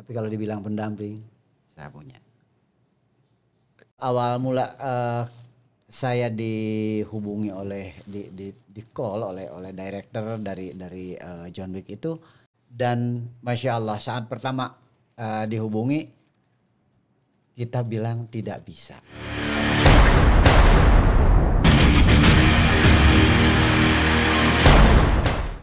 Tapi kalau dibilang pendamping, saya punya. Awal mula saya dihubungi oleh di call oleh director dari John Wick itu, dan Masya Allah saat pertama dihubungi kita bilang tidak bisa.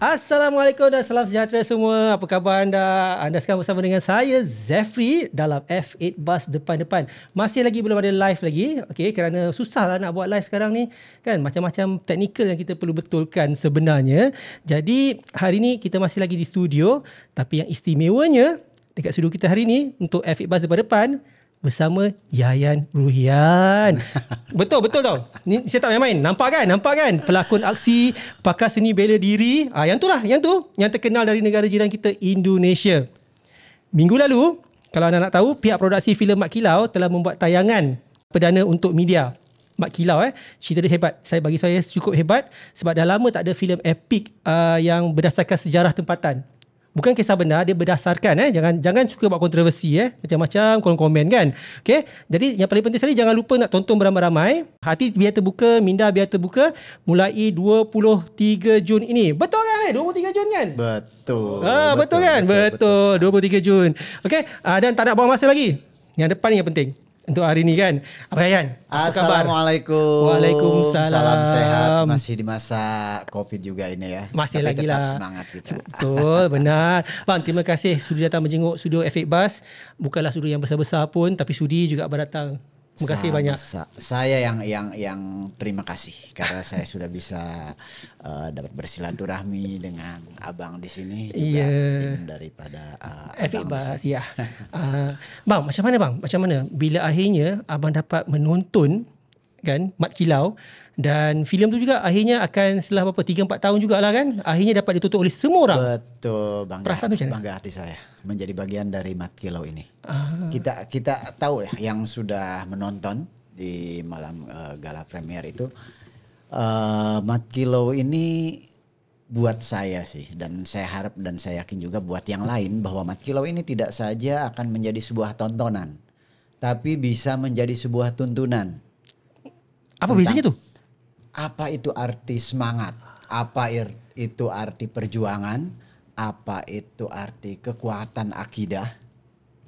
Assalamualaikum dan salam sejahtera semua. Apa khabar anda? Anda sekarang bersama dengan saya Zefri dalam F8 Bus depan-depan. Masih lagi belum ada live lagi. Okey, kerana susahlah nak buat live sekarang ni. Kan macam-macam teknikal yang kita perlu betulkan sebenarnya. Jadi hari ni kita masih lagi di studio, tapi yang istimewanya dekat studio kita hari ni untuk F8 Bus depan-depan bersama Yayan Ruhian. Betul tau. Ni saya tak main-main. Nampak kan? Pelakon aksi, pakar seni bela diri. Yang terkenal dari negara jiran kita, Indonesia. Minggu lalu, kalau anda nak tahu, pihak produksi filem Mat Kilau telah membuat tayangan perdana untuk media. Mat Kilau cerita dia hebat. Bagi saya cukup hebat sebab dah lama tak ada filem epik yang berdasarkan sejarah tempatan. Bukan kisah benar, dia berdasarkan jangan suka buat kontroversi macam-macam komen kan. Okey, jadi yang paling penting sekali jangan lupa nak tonton beramai-ramai. Hati biar terbuka, minda biar terbuka mulai 23 Jun ini. Betul kan 23 Jun kan? Betul. Betul kan? Betul. 23 Jun. Okey, dan tak nak buang masa lagi. Yang depan ni yang penting untuk hari ni kan. Abang Yayan, apa khabar? Assalamualaikum. Waalaikumsalam. Salam sehat. Masih di masa COVID juga ini ya. Masih tapi lagi tetap lah. Semangat kita. Betul, benar. Bang, terima kasih sudi datang menjenguk studio F8 Bus. Bukanlah studio yang besar-besar pun, tapi sudi juga berdatang. Terima kasih banyak. Saya yang terima kasih karena saya sudah bisa dapat bersilaturahmi dengan abang di sini juga tim daripada F8 Bus. Ya. Bang, macam mana bang? Macam mana bila akhirnya abang dapat menonton kan Mat Kilau, dan filem tu juga akhirnya akan setelah berapa 3-4 tahun jugalah kan, akhirnya dapat ditonton oleh semua orang. Betul, bangga hati saya menjadi bagian dari Mat Kilau ini. Kita tahu ya yang sudah menonton di malam gala premier itu, Mat Kilau ini buat saya sih, dan saya harap dan saya yakin juga buat yang lain bahwa Mat Kilau ini tidak saja akan menjadi sebuah tontonan, tapi bisa menjadi sebuah tuntunan. Apa bedanya tuh? Apa itu arti semangat? Apa itu arti perjuangan? Apa itu arti kekuatan akidah?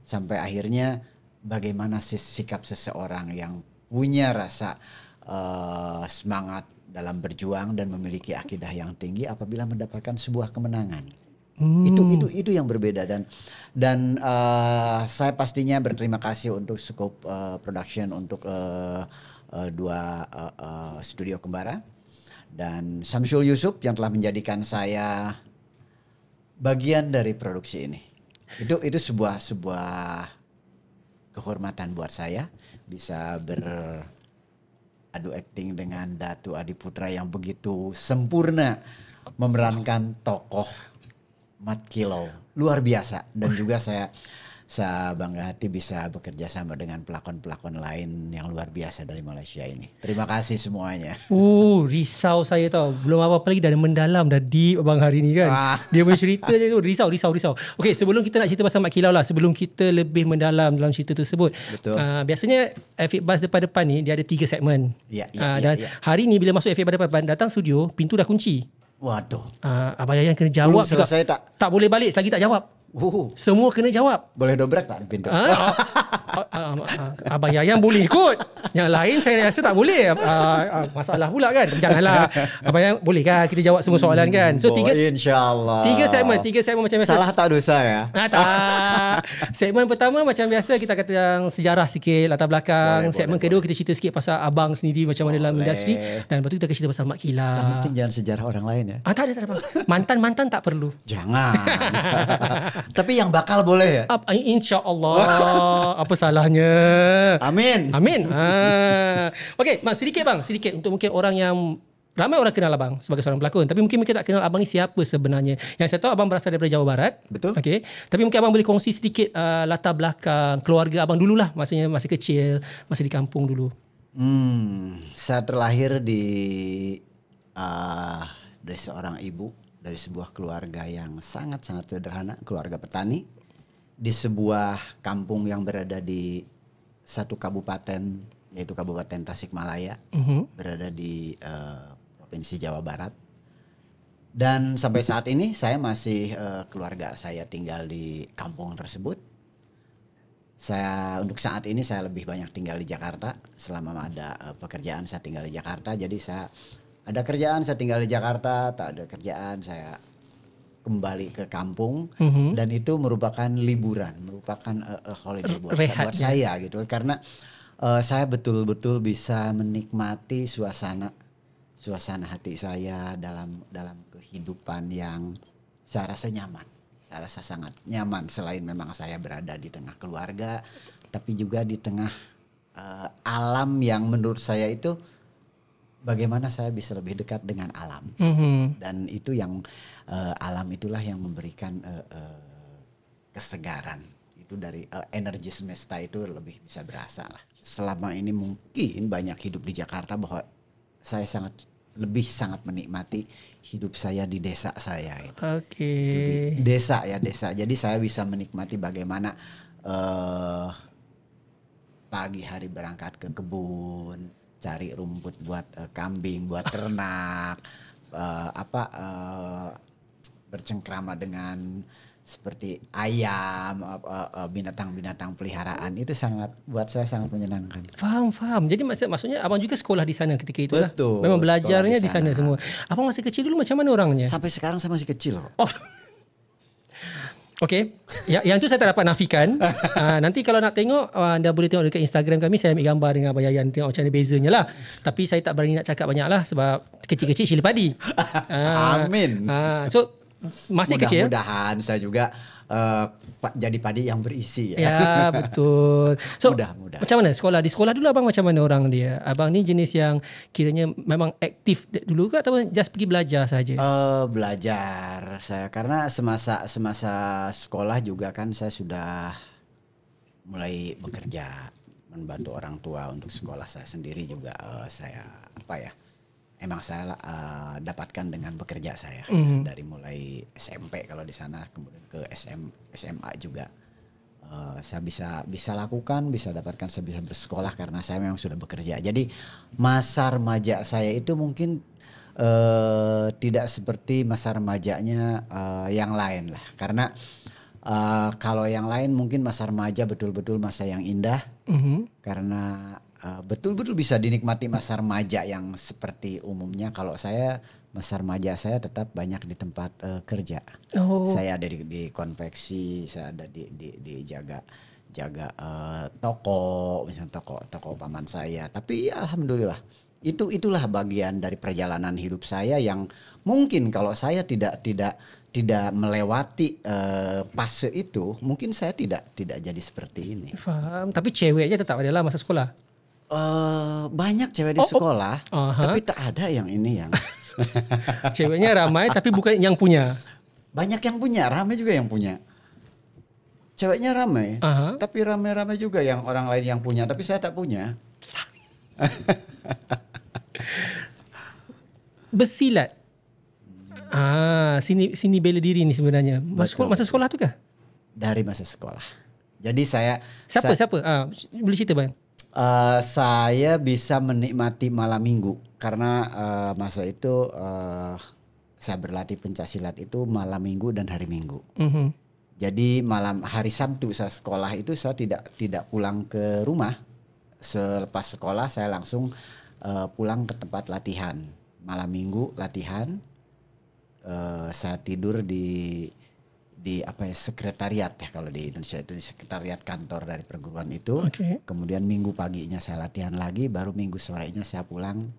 Sampai akhirnya bagaimana sikap seseorang yang punya rasa semangat dalam berjuang dan memiliki akidah yang tinggi apabila mendapatkan sebuah kemenangan. Itu yang berbeda, dan saya pastinya berterima kasih untuk Scope Production, untuk dua studio kembara, dan Samsul Yusuf yang telah menjadikan saya bagian dari produksi ini. Itu sebuah kehormatan buat saya bisa beradu akting dengan Datu Adiputra yang begitu sempurna memerankan tokoh Mat Kilau. Luar biasa, dan juga saya bangga hati bisa bekerja sama dengan pelakon-pelakon lain yang luar biasa dari Malaysia ini. Terima kasih semuanya. Risau saya tau. Belum apa-apa lagi dah mendalam, dah deep abang hari ni kan. Dia punya cerita je tu risau. Okey, sebelum kita nak cerita pasal Mat Kilau lah, sebelum kita lebih mendalam dalam cerita tersebut. Betul. Biasanya F8 Bus depan-depan ni dia ada 3 segmen. Dan hari ni bila masuk F8 Bus depan, datang studio, pintu dah kunci. Waduh. Abang Yayan kena jawab juga. Tak boleh balik selagi tak jawab. Semua kena jawab. Boleh dobrak tak pintu? Abang Yayan boleh ikut. Yang lain saya rasa tak boleh. Masalah pula kan. Janganlah. Abang Yayan boleh kan kita jawab semua soalan kan. So insyaAllah. Tiga segmen macam biasa. Salah tak dosa ya? Tak. Segmen pertama macam biasa kita kata yang sejarah sikit, latar belakang. Segmen kedua kita cerita sikit pasal abang sendiri macam mana dalam industri. Dan lepas tu kita akan cerita pasal Mat Kilau. Yang penting jangan sejarah orang lain ya. Tak ada. Mantan tak perlu. Jangan. Tapi yang bakal boleh ya? InsyaAllah. Apa salahnya? Amin. Okey, sedikit untuk mungkin orang yang ramai orang kenal abang sebagai seorang pelakon, tapi mungkin mereka tak kenal abang ni siapa sebenarnya. Yang saya tahu abang berasal daripada Jawa Barat. Betul. Okey, tapi mungkin abang boleh kongsi sedikit latar belakang keluarga abang dululah, maksudnya masih kecil, masih di kampung dulu. Saya terlahir dari seorang ibu, dari sebuah keluarga yang sangat-sangat sederhana, keluarga petani di sebuah kampung yang berada di satu kabupaten, yaitu Kabupaten Tasikmalaya, berada di Provinsi Jawa Barat. Dan sampai saat ini saya masih keluarga saya tinggal di kampung tersebut. Saya untuk saat ini saya lebih banyak tinggal di Jakarta. Selama ada pekerjaan saya tinggal di Jakarta. Jadi saya ada kerjaan saya tinggal di Jakarta, tak ada kerjaan saya kembali ke kampung, dan itu merupakan liburan, merupakan holiday buat saya gitu, karena saya betul-betul bisa menikmati suasana hati saya dalam kehidupan yang saya rasa nyaman, saya rasa sangat nyaman. Selain memang saya berada di tengah keluarga, tapi juga di tengah alam yang menurut saya itu bagaimana saya bisa lebih dekat dengan alam, dan itu yang alam itulah yang memberikan kesegaran itu dari energi semesta itu lebih bisa berasa lah. Selama ini mungkin banyak hidup di Jakarta bahwa saya lebih sangat menikmati hidup saya di desa saya itu. Di desa. Jadi saya bisa menikmati bagaimana pagi hari berangkat ke kebun, cari rumput buat kambing, buat ternak, bercengkrama dengan seperti ayam, binatang-binatang peliharaan, itu buat saya sangat menyenangkan. Faham. Jadi maksudnya abang juga sekolah di sana ketika itu lah. Betul. Memang belajarnya di sana semua. Abang masih kecil dulu macam mana orangnya? Sampai sekarang saya masih kecil kok. Oh. Okey, yang tu saya tak dapat nafikan. Nanti kalau nak tengok, anda boleh tengok dekat Instagram kami. Saya ambil gambar dengan Abang Yayan, tengok macam mana bezanya lah. Tapi saya tak berani nak cakap banyak lah sebab kecil-kecil cili padi. Amin. So masih kecil. Mudah-mudahan saya juga jadi padi yang berisi ya. Ya, betul. So mudah. Macam mana sekolah? Di sekolah dulu abang macam mana orang dia? Abang ni jenis yang kiranya memang aktif dulu ke atau just pergi belajar saja? Belajar saya, karena semasa sekolah juga kan saya sudah mulai bekerja, membantu orang tua untuk sekolah saya sendiri juga. Emang saya dapatkan dengan bekerja saya dari mulai SMP kalau di sana, kemudian ke SMA juga saya bisa lakukan, bisa dapatkan, saya bisa bersekolah karena saya memang sudah bekerja. Jadi masa remaja saya itu mungkin tidak seperti masa remajanya yang lain lah, karena kalau yang lain mungkin masa remaja betul-betul masa yang indah, karena betul-betul bisa dinikmati masa remaja yang seperti umumnya. Kalau saya, masa remaja saya tetap banyak di tempat kerja. Saya ada di konveksi, saya ada di jaga toko, misalnya toko paman saya. Tapi ya, alhamdulillah itulah bagian dari perjalanan hidup saya yang mungkin kalau saya tidak melewati fase itu, mungkin saya tidak jadi seperti ini. Faham. Tapi ceweknya tetap ada lah masa sekolah. Banyak cewek di sekolah, tapi tak ada yang ini yang ceweknya ramai tapi bukan yang punya. Banyak yang punya, ramai juga yang punya. Ceweknya ramai, tapi ramai-ramai juga yang orang lain yang punya, tapi saya tak punya. Bersilat. Sini bela diri ni sebenarnya. Masa sekolah tu kah? Dari masa sekolah. Jadi Siapa? Boleh cerita bang? Saya bisa menikmati malam minggu karena masa itu saya berlatih pencaksilat itu malam minggu dan hari minggu. Jadi hari Sabtu saya sekolah itu saya tidak pulang ke rumah. Selepas sekolah saya langsung pulang ke tempat latihan. Malam minggu latihan, saya tidur di sekretariat ya, kalau di Indonesia itu di sekretariat kantor dari perguruan itu. Kemudian minggu paginya saya latihan lagi, baru minggu sorenya saya pulang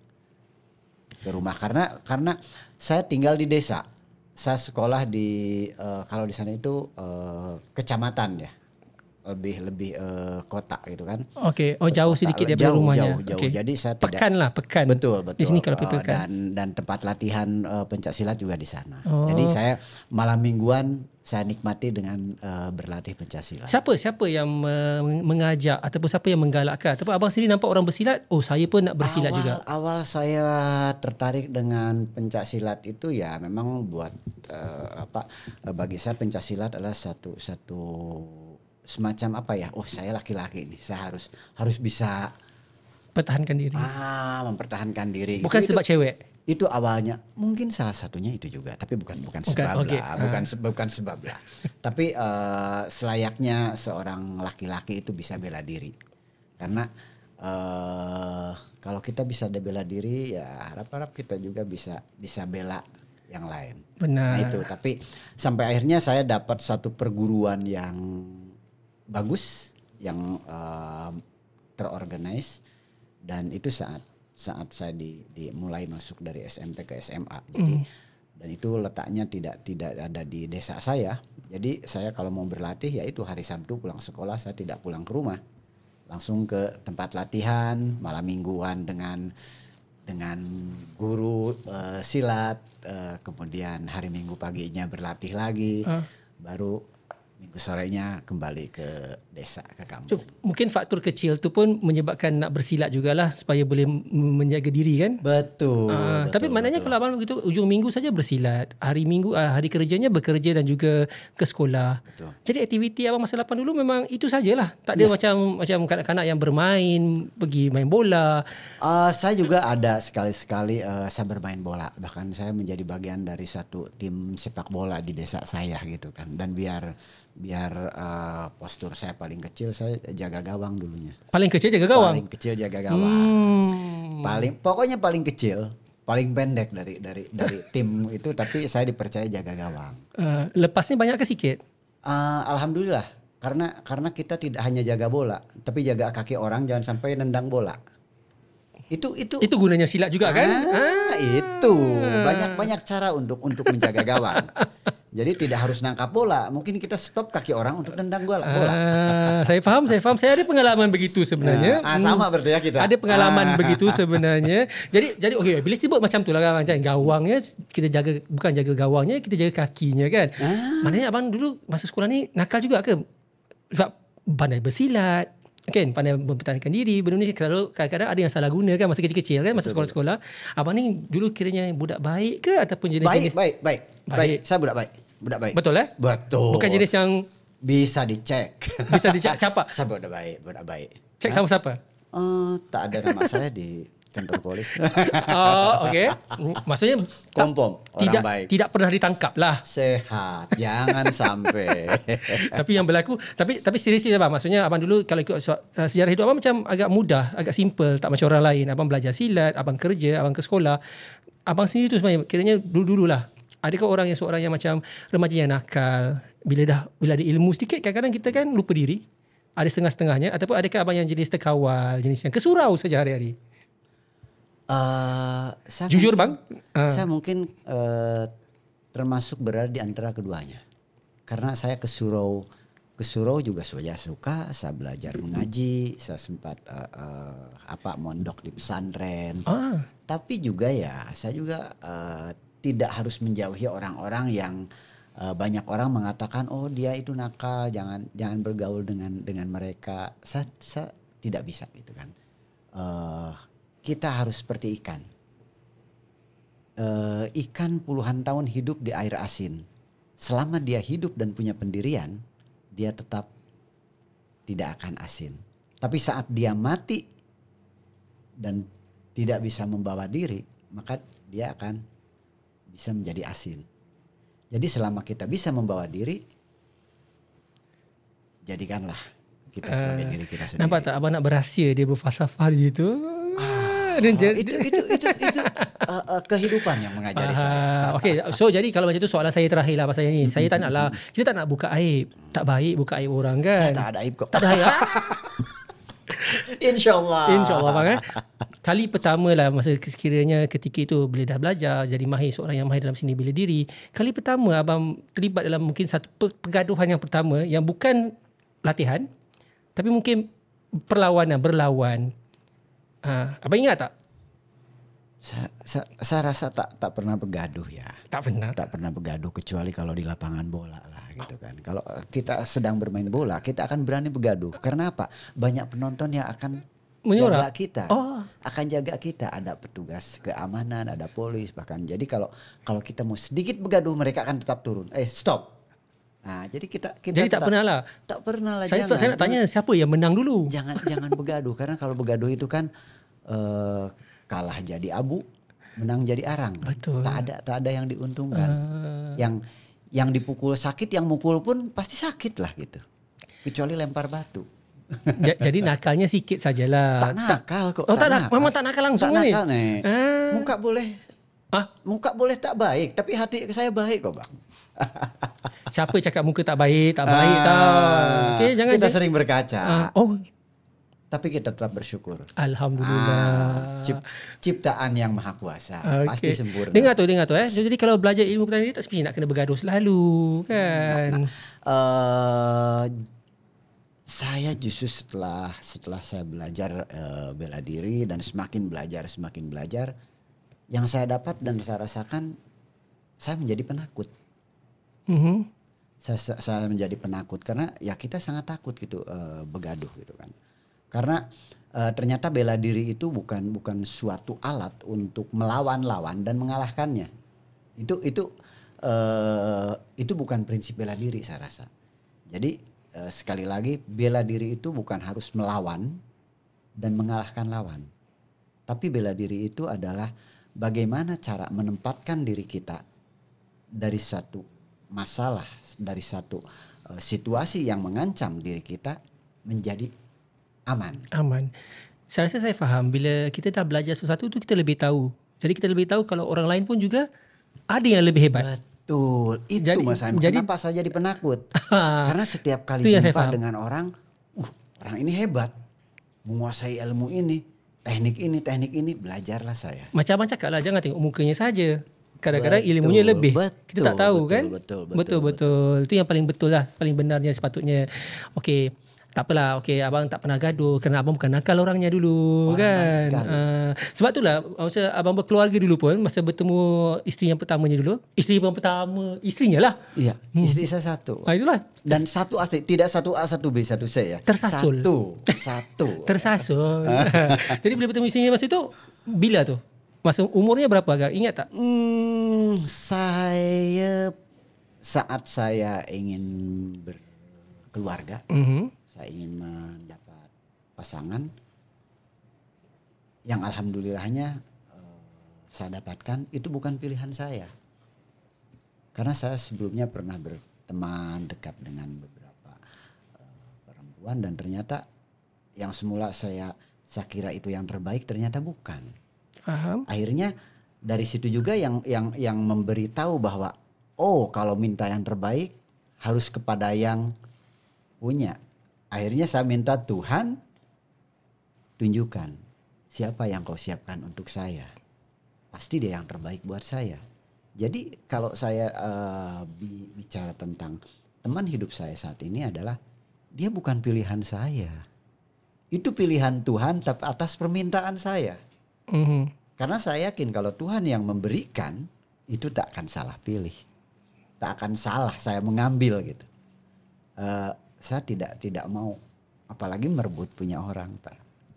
ke rumah karena saya tinggal di desa. Saya sekolah di kalau di sana itu kecamatan ya. Lebih kota gitu kan. Jauh sedikit dari rumahnya. Jauh. Jadi saya pekan. Betul. Di sini kalau pekan. Dan tempat latihan pencaksilat juga di sana. Jadi saya malam mingguan saya nikmati dengan berlatih pencaksilat. Siapa yang mengajak ataupun siapa yang menggalakkan? Ataupun abang sendiri nampak orang bersilat, saya pun nak bersilat juga. Awal saya tertarik dengan pencaksilat itu ya memang buat bagi saya pencaksilat adalah satu semacam apa ya? Oh, saya laki-laki nih, saya harus bisa Pertahankan diri. mempertahankan diri. Bukan sebab cewek. Itu awalnya mungkin salah satunya itu juga, tapi bukan sebab okay. lah, bukan sebab lah. Tapi selayaknya seorang laki-laki itu bisa bela diri, karena kalau kita bisa bela diri ya harap-harap kita juga bisa bela yang lain. Benar. Nah itu, tapi sampai akhirnya saya dapat satu perguruan yang bagus, yang terorganize, dan itu saat saya mulai masuk dari SMP ke SMA. Jadi dan itu letaknya tidak ada di desa saya. Jadi saya kalau mau berlatih ya itu hari Sabtu pulang sekolah saya tidak pulang ke rumah. Langsung ke tempat latihan malam mingguan dengan guru silat, kemudian hari Minggu paginya berlatih lagi. Baru Minggu sorenya kembali ke desa, ke kampung. Mungkin faktor kecil tu pun menyebabkan nak bersilat jugalah supaya boleh menjaga diri kan. Betul. Tapi maknanya kalau abang begitu ujung minggu saja bersilat, hari Minggu hari kerjanya bekerja dan juga ke sekolah. Betul. Jadi aktiviti abang masa 8 dulu memang itu sajalah. Tak ada macam kanak-kanak yang bermain, pergi main bola. Saya juga ada sekali-sekali saya bermain bola. Bahkan saya menjadi bagian dari satu tim sepak bola di desa saya gitu kan. Dan biar postur saya paling kecil, saya jaga gawang dulunya. Paling kecil jaga gawang? Paling kecil jaga gawang. Pokoknya paling kecil, paling pendek dari tim itu, tapi saya dipercaya jaga gawang. Lepasnya banyak ke sikit? Alhamdulillah, karena kita tidak hanya jaga bola, tapi jaga kaki orang jangan sampai nendang bola. Itu gunanya silat juga kan? Itu banyak cara untuk menjaga gawang. Jadi tidak harus nangkap bola, mungkin kita stop kaki orang untuk nendang bola. Saya faham. Saya ada pengalaman begitu sebenarnya. Sama berarti ya kita. Ada pengalaman begitu sebenarnya. Jadi okey, bila sebut macam tu lah kan, macam gawangnya kita jaga, bukan jaga gawangnya, kita jaga kakinya kan. Maknanya abang dulu masa sekolah ni nakal juga ke? Sebab pandai bersilat, kan, pandai mempertahankan diri. Benda ni kadang-kadang ada yang salah guna kan masa kecil-kecil kan, masa sekolah-sekolah. Abang ni dulu kiranya budak baik ke ataupun jenis-jenis? Baik. Saya budak baik. Betul Betul. Bukan jenis yang bisa dicek. Siapa? Saya budak baik. Cek sama siapa? Tak ada nama saya di kantor polis. Okey. Maksudnya Kompom, orang baik. Tidak pernah ditangkap lah. Sehat, jangan sampai. Tapi yang berlaku, tapi seriously abang, maksudnya abang dulu kalau ikut sejarah hidup abang macam agak mudah, agak simple, tak macam orang lain. Abang belajar silat, abang kerja, abang ke sekolah. Abang sendiri tu sebenarnya kiranya dulu-dululah. Adakah orang yang seorang yang macam remaja yang nakal, bila ada ilmu sedikit kadang-kadang kita kan lupa diri? Ada setengah-setengahnya, ataupun adakah abang yang jenis terkawal, jenis yang kesurau saja hari-hari? Jujur bang? Saya mungkin termasuk berada di antara keduanya. Karena saya kesurau juga saya suka, saya belajar mengaji, saya sempat mondok di pesantren. Tapi juga ya, saya juga tidak harus menjauhi orang-orang yang banyak orang mengatakan oh dia itu nakal, jangan bergaul dengan mereka. Saya tidak bisa gitu kan. Kita harus seperti ikan. Ikan puluhan tahun hidup di air asin. Selama dia hidup dan punya pendirian, dia tetap tidak akan asin. Tapi saat dia mati dan tidak bisa membawa diri, maka dia akan bisa menjadi asin. Jadi selama kita bisa membawa diri, jadikanlah kita sebagai diri kita sendiri. Nampak tak abang nak berahsia dia berfalsafah di situ? Itu kehidupan yang mengajari saya. Okey, so jadi kalau macam tu soalan saya terakhir lah pasal ni. Saya tak naklah, kita tak nak buka aib. Tak baik buka aib orang kan. Saya tak ada aib kok. Tak ada aib. InsyaAllah bang kan. Kali pertama lah masa sekiranya ketika itu bila dah belajar jadi mahir, seorang yang mahir dalam seni bela diri. Kali pertama abang terlibat dalam mungkin satu pergaduhan yang pertama yang bukan latihan tapi mungkin berlawan. Abang ingat tak? Saya rasa tak pernah bergaduh ya. Tak pernah. Tak pernah bergaduh kecuali kalau di lapangan bola lah gitu kan. Kalau kita sedang bermain bola, kita akan berani bergaduh. Karena apa? Banyak penonton yang akan jaga kita. Akan jaga kita. Ada petugas keamanan, ada polis bahkan. Jadi kalau kita mau sedikit bergaduh, mereka akan tetap turun. Stop. Nah, jadi kita Jadi tak pernah lah. Tak pernah lah. Saya nak tanya siapa yang menang dulu. Jangan begaduh, karena kalau begaduh itu kan kalah jadi abu, menang jadi arang. Betul. Tak ada yang diuntungkan. Yang dipukul sakit, yang mukul pun pasti sakit lah gitu. Kecuali lempar batu. Jadi nakalnya sikit sajalah. Tak nakal kok. Oh, tak nakal. Memang tak nakal langsung tak ni. nakal nih. Muka boleh tak baik, tapi hati saya baik kok bang. Siapa cakap muka tak baik tau. Okay, jangan kita sering berkaca. Tapi kita tetap bersyukur. Alhamdulillah. Ciptaan yang maha kuasa. Pasti sempurna. Dengar tu. Jadi kalau belajar ilmu pertanian ni tak semestinya nak kena bergaduh selalu kan. Saya justru setelah saya belajar bela diri dan semakin belajar, yang saya dapat dan saya rasakan, saya menjadi penakut. Saya menjadi penakut karena ya kita sangat takut gitu begaduh gitu kan. Karena ternyata bela diri itu bukan suatu alat untuk melawan lawan dan mengalahkannya. Itu bukan prinsip bela diri saya rasa. Jadi sekali lagi, bela diri itu bukan harus melawan dan mengalahkan lawan. Tapi bela diri itu adalah bagaimana cara menempatkan diri kita dari satu masalah, dari satu situasi yang mengancam diri kita menjadi aman. Saya rasa saya faham. Bila kita dah belajar sesuatu tu, kita lebih tahu. Jadi kita lebih tahu kalau orang lain pun juga ada yang lebih hebat. Betul, itu masalahnya. Kenapa saya jadi penakut? Karena setiap kali jumpa dengan orang, orang ini hebat, menguasai ilmu ini, teknik ini, belajarlah saya. Macam abang cakap lah, jangan tengok mukanya saja. Kadang-kadang ilmunya lebih. Kita tak tahu kan? Betul. Itu yang paling betul lah, paling benarnya sepatutnya. Okey. Tak apalah, abang tak pernah gaduh kerana abang bukan nakal orangnya dulu kan. Sebab itulah masa abang berkeluarga dulu pun, masa bertemu isteri yang pertamanya dulu, isterinya lah. Iya, isteri saya satu. Itulah. Dan satu asli, tidak satu A, satu B, satu C ya. Tersasul. Satu. Tersasul. Jadi bila bertemu isterinya masa itu, bila tu? Masa umurnya berapa agak? Ingat tak? Saat saya ingin berkeluarga, saya ingin mendapat pasangan yang alhamdulillahnya saya dapatkan, itu bukan pilihan saya. Karena saya sebelumnya pernah berteman dekat dengan beberapa perempuan dan ternyata yang semula saya kira itu yang terbaik ternyata bukan. Paham. Akhirnya dari situ juga yang memberitahu bahwa kalau minta yang terbaik harus kepada yang punya. Akhirnya saya minta, Tuhan tunjukkan siapa yang kau siapkan untuk saya. Pasti dia yang terbaik buat saya. Jadi kalau saya bicara tentang teman hidup saya saat ini adalah, dia bukan pilihan saya. Itu pilihan Tuhan tapi atas permintaan saya. Karena saya yakin kalau Tuhan yang memberikan, itu tak akan salah pilih. Tak akan salah saya mengambil gitu. Saya tidak mau apalagi merebut punya orang.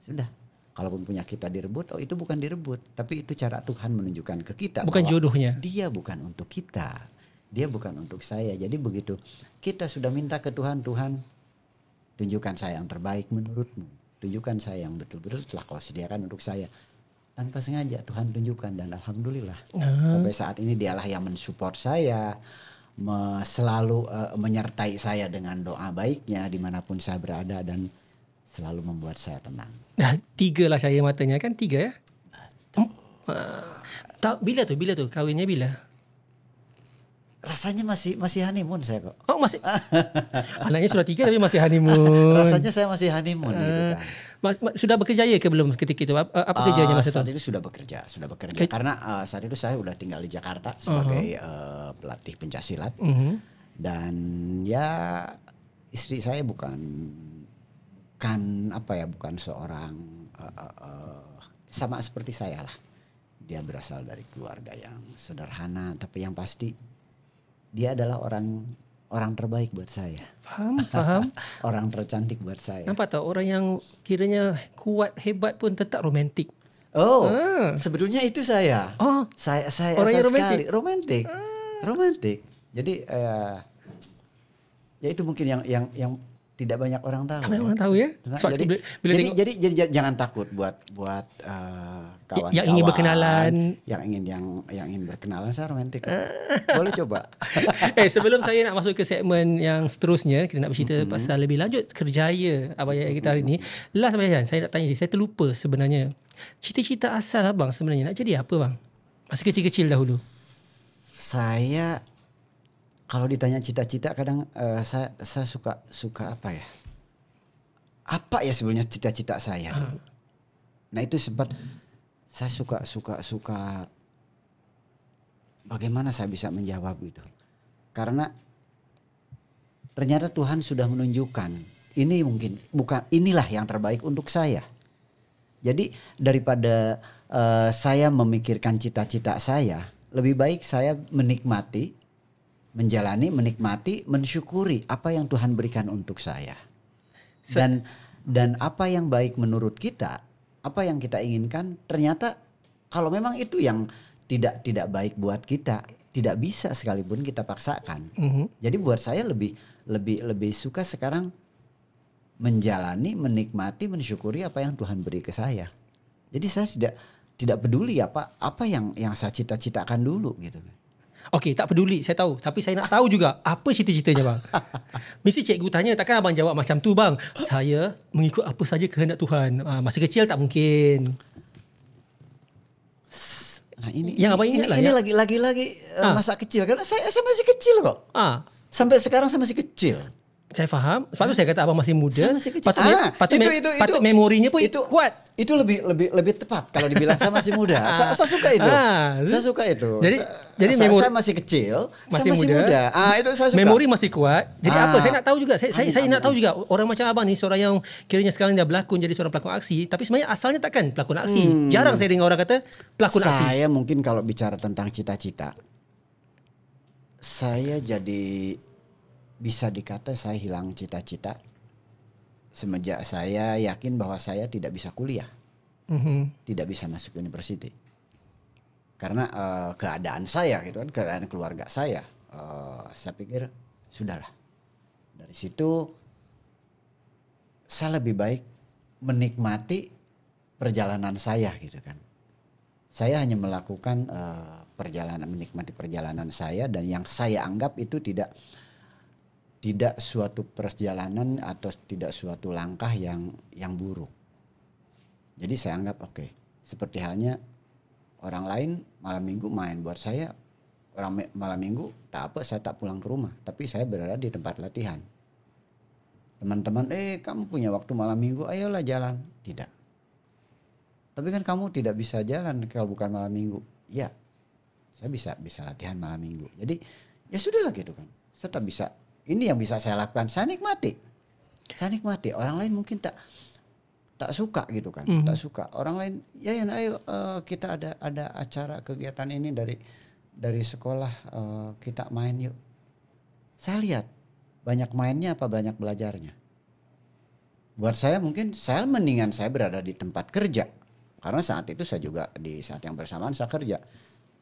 Sudah, kalaupun punya kita direbut, itu bukan direbut, tapi itu cara Tuhan menunjukkan ke kita bukan jodohnya. Dia bukan untuk kita, dia bukan untuk saya. Jadi begitu kita sudah minta ke Tuhan, Tuhan tunjukkan saya yang terbaik menurutmu, tunjukkan saya yang betul-betul telah kau sediakan untuk saya. Tanpa sengaja Tuhan tunjukkan dan alhamdulillah sampai saat ini dialah yang mensupport saya, selalu menyertai saya dengan doa baiknya dimanapun saya berada dan selalu membuat saya tenang. Nah, 3 lah cahaya matanya kan, 3 ya? Bila tu kahwinnya bila? Rasanya masih honeymoon saya kok. Masih. Anaknya sudah 3 tapi masih honeymoon. Rasanya saya masih honeymoon gitu kan. Sudah bekerja ke belum ketika itu? Apa kerjanya masa itu? Saat itu sudah bekerja. Karena saat itu saya sudah tinggal di Jakarta sebagai pelatih pencaksilat. Dan ya istri saya bukan seorang sama seperti saya lah. Dia berasal dari keluarga yang sederhana, tapi yang pasti dia adalah orang terbaik buat saya. Faham. Orang tercantik buat saya. Nampak tak orang yang kiranya kuat, hebat pun tetap romantik. Sebetulnya itu saya. Saya orang yang romantik. Romantik. Jadi Ya itu mungkin yang tidak banyak orang tahu. Tak banyak orang tahu ya. Nah, Sebab bila tengok jadi jangan takut buat kawan-kawan yang ingin berkenalan. yang ingin berkenalan, saya romantis. Boleh coba. Sebelum saya nak masuk ke segmen yang seterusnya, kita nak bercerita pasal lebih lanjut kerjaya Abang Yayat kita hari ni. Last Abang Yayat, saya nak tanya, saya terlupa sebenarnya. Cita-cita asal abang sebenarnya nak jadi apa bang? Masa kecil-kecil dahulu. Saya kalau ditanya cita-cita kadang saya suka apa ya? Apa ya sebenarnya cita-cita saya dulu. Nah itu sempat saya suka bagaimana saya bisa menjawab itu. Karena ternyata Tuhan sudah menunjukkan ini mungkin inilah yang terbaik untuk saya. Jadi daripada saya memikirkan cita-cita saya, lebih baik saya menikmati, menikmati, mensyukuri apa yang Tuhan berikan untuk saya. Dan apa yang baik menurut kita, apa yang kita inginkan, ternyata kalau memang itu yang tidak baik buat kita, tidak bisa sekalipun kita paksakan. Jadi buat saya lebih suka sekarang menjalani, menikmati, mensyukuri apa yang Tuhan beri ke saya. Jadi saya tidak peduli apa yang saya cita-citakan dulu gitu. Okey, tak peduli, saya tahu. Tapi saya nak tahu juga apa cita-citanya bang. Mesti cikgu tanya, takkan abang jawab macam tu bang. Saya mengikut apa saja kehendak Tuhan. Masa kecil tak mungkin. Nah ini yang abang ingat lah. Ini lagi-lagi masa kecil. Karena saya masih kecil kok. Sampai sekarang saya masih kecil. Saya faham. Sebab tu saya kata abang masih muda. Saya masih kecil. Patut memorinya pun itu kuat. Itu lebih tepat kalau dibilang saya masih muda. Saya suka itu. Saya suka itu. Jadi saya masih kecil, saya masih muda. Itu saya suka. Memori masih kuat. Jadi apa? Saya nak tahu juga. Saya nak tahu juga orang macam abang ni, seorang yang kiranya sekarang dah berlakon jadi seorang pelakon aksi, tapi sebenarnya asalnya takkan pelakon aksi. Jarang saya dengar orang kata pelakon aksi. Saya mungkin kalau bicara tentang cita-cita, saya jadi bisa dikata saya hilang cita-cita semenjak saya yakin bahwa saya tidak bisa kuliah, tidak bisa masuk university, karena keadaan saya gitu kan, keadaan keluarga saya. Saya pikir sudahlah, dari situ saya lebih baik menikmati perjalanan saya gitu kan. Saya hanya melakukan menikmati perjalanan saya, dan yang saya anggap itu tidak suatu perjalanan atau tidak suatu langkah yang buruk. Jadi saya anggap oke. Seperti halnya orang lain malam minggu main, buat saya orang malam minggu tak apa, saya tak pulang ke rumah, tapi saya berada di tempat latihan. Teman-teman, kamu punya waktu malam minggu, ayolah jalan. Tidak. Tapi kan kamu tidak bisa jalan kalau bukan malam minggu. Ya, saya bisa latihan malam minggu. Jadi ya sudahlah gitu kan. Saya tak bisa. Ini yang bisa saya lakukan, saya nikmati. Orang lain mungkin tak suka gitu kan, tak suka. Orang lain, ayo kita ada acara kegiatan ini dari sekolah, kita main yuk. Saya lihat banyak mainnya apa banyak belajarnya. Buat saya mungkin saya mendingan saya berada di tempat kerja, karena saat itu saya juga di saat yang bersamaan saya kerja.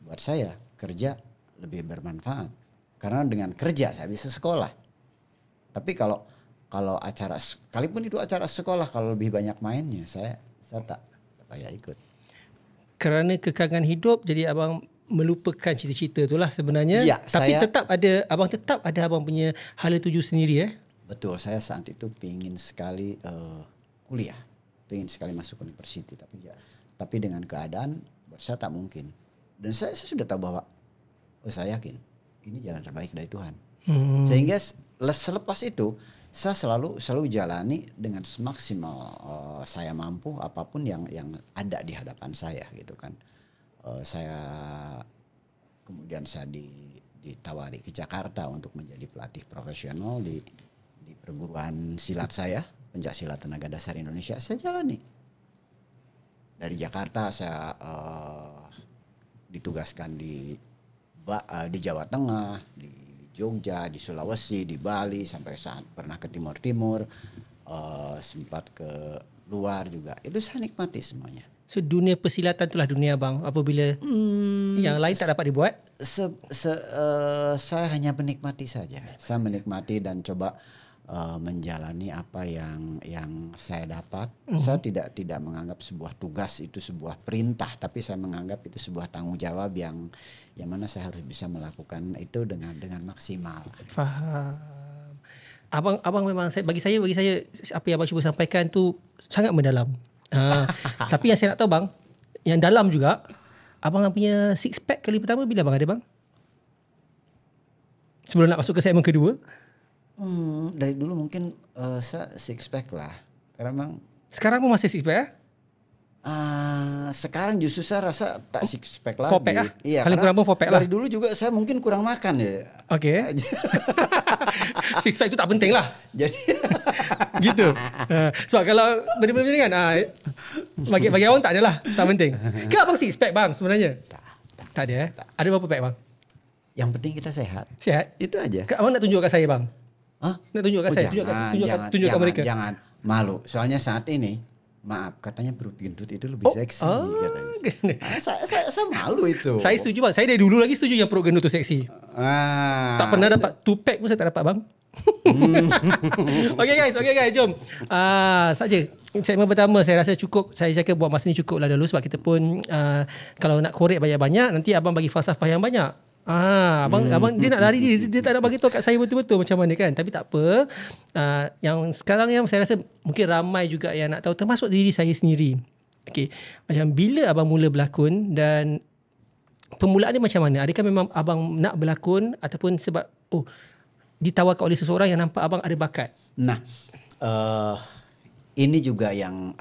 Buat saya kerja lebih bermanfaat. Karena dengan kerja saya bisa sekolah. Tapi kalau acara, sekalipun itu acara sekolah, kalau lebih banyak mainnya, saya tak payah ikut. Kerana kekangan hidup, jadi abang melupakan cita-cita itulah sebenarnya. Ya, tapi tetap ada abang punya hala tuju sendiri. Betul, saya saat itu pingin sekali kuliah, pingin sekali masuk universiti, tapi dengan keadaan buat saya tak mungkin. Dan saya sudah tahu bahwa saya yakin ini jalan terbaik dari Tuhan. Sehingga selepas itu saya selalu jalani dengan semaksimal saya mampu apapun yang ada di hadapan saya gitu kan. Kemudian saya ditawari ke Jakarta untuk menjadi pelatih profesional di perguruan silat saya, Pencaksilat Tenaga Dasar Indonesia. Saya jalani. Dari Jakarta saya ditugaskan di Jawa Tengah, di Jogja, di Sulawesi, di Bali, sampai saat pernah ke Timur, sempat ke luar juga. Itu saya nikmati semuanya. So dunia persilatan itulah dunia abang. Apabila yang lain tak dapat dibuat. Saya hanya menikmati saja. Saya menikmati dan coba menjalani apa yang saya dapat. Saya tidak menganggap sebuah tugas itu sebuah perintah, tapi saya menganggap itu sebuah tanggung jawab yang mana saya harus bisa melakukan itu dengan maksimal. Faham. Abang memang bagi saya apa yang abang cuba sampaikan tu sangat mendalam. Tapi yang saya nak tahu bang, yang dalam juga, abang punya six pack kali pertama bila abang ada bang? Sebelum nak masuk ke segmen kedua. Dari dulu mungkin saya six pack lah. Karena memang sekarang pun masih six pack ya? Sekarang justru saya rasa tak six pack lagi. 4 pack lah? Iya, paling kurang pun 4 pack lah. Dari dulu juga saya mungkin kurang makan ya. Oke. Six pack tu tak penting lah. Jadi gitu. So kalau benda-benda ni kan bagi awang tak adalah, tak penting. Ke abang six pack bang sebenarnya? Tak ada eh? Ada berapa pack bang? Yang penting kita sehat. Sehat? Itu aja. Abang nak tunjuk kat saya bang? Nak tunjuk kat saya? Tunjuk kat mereka. Jangan malu. Soalnya saat ini, maaf, katanya perut gendut itu lebih seksi katanya. Saya malu itu. Saya setuju bang. Saya dari dulu lagi setuju yang perut gendut tu seksi. Tak pernah dapat 2 pack pun saya tak dapat bang. Okay guys, jom. Saja segmen pertama saya rasa cukup. Saya cakap buat masa ni cukup lah dulu sebab kita pun kalau nak korek banyak-banyak nanti abang bagi falsafah yang banyak. Abang dia nak lari dia tak nak bagi tahu kat saya betul-betul macam mana kan. Tapi tak apa. Yang sekarang yang saya rasa mungkin ramai juga yang nak tahu, termasuk diri saya sendiri. Okay, macam bila abang mula berlakon dan permulaan dia macam mana? Adakah memang abang nak berlakon ataupun sebab ditawarkan oleh seseorang yang nampak abang ada bakat? Nah, ini juga yang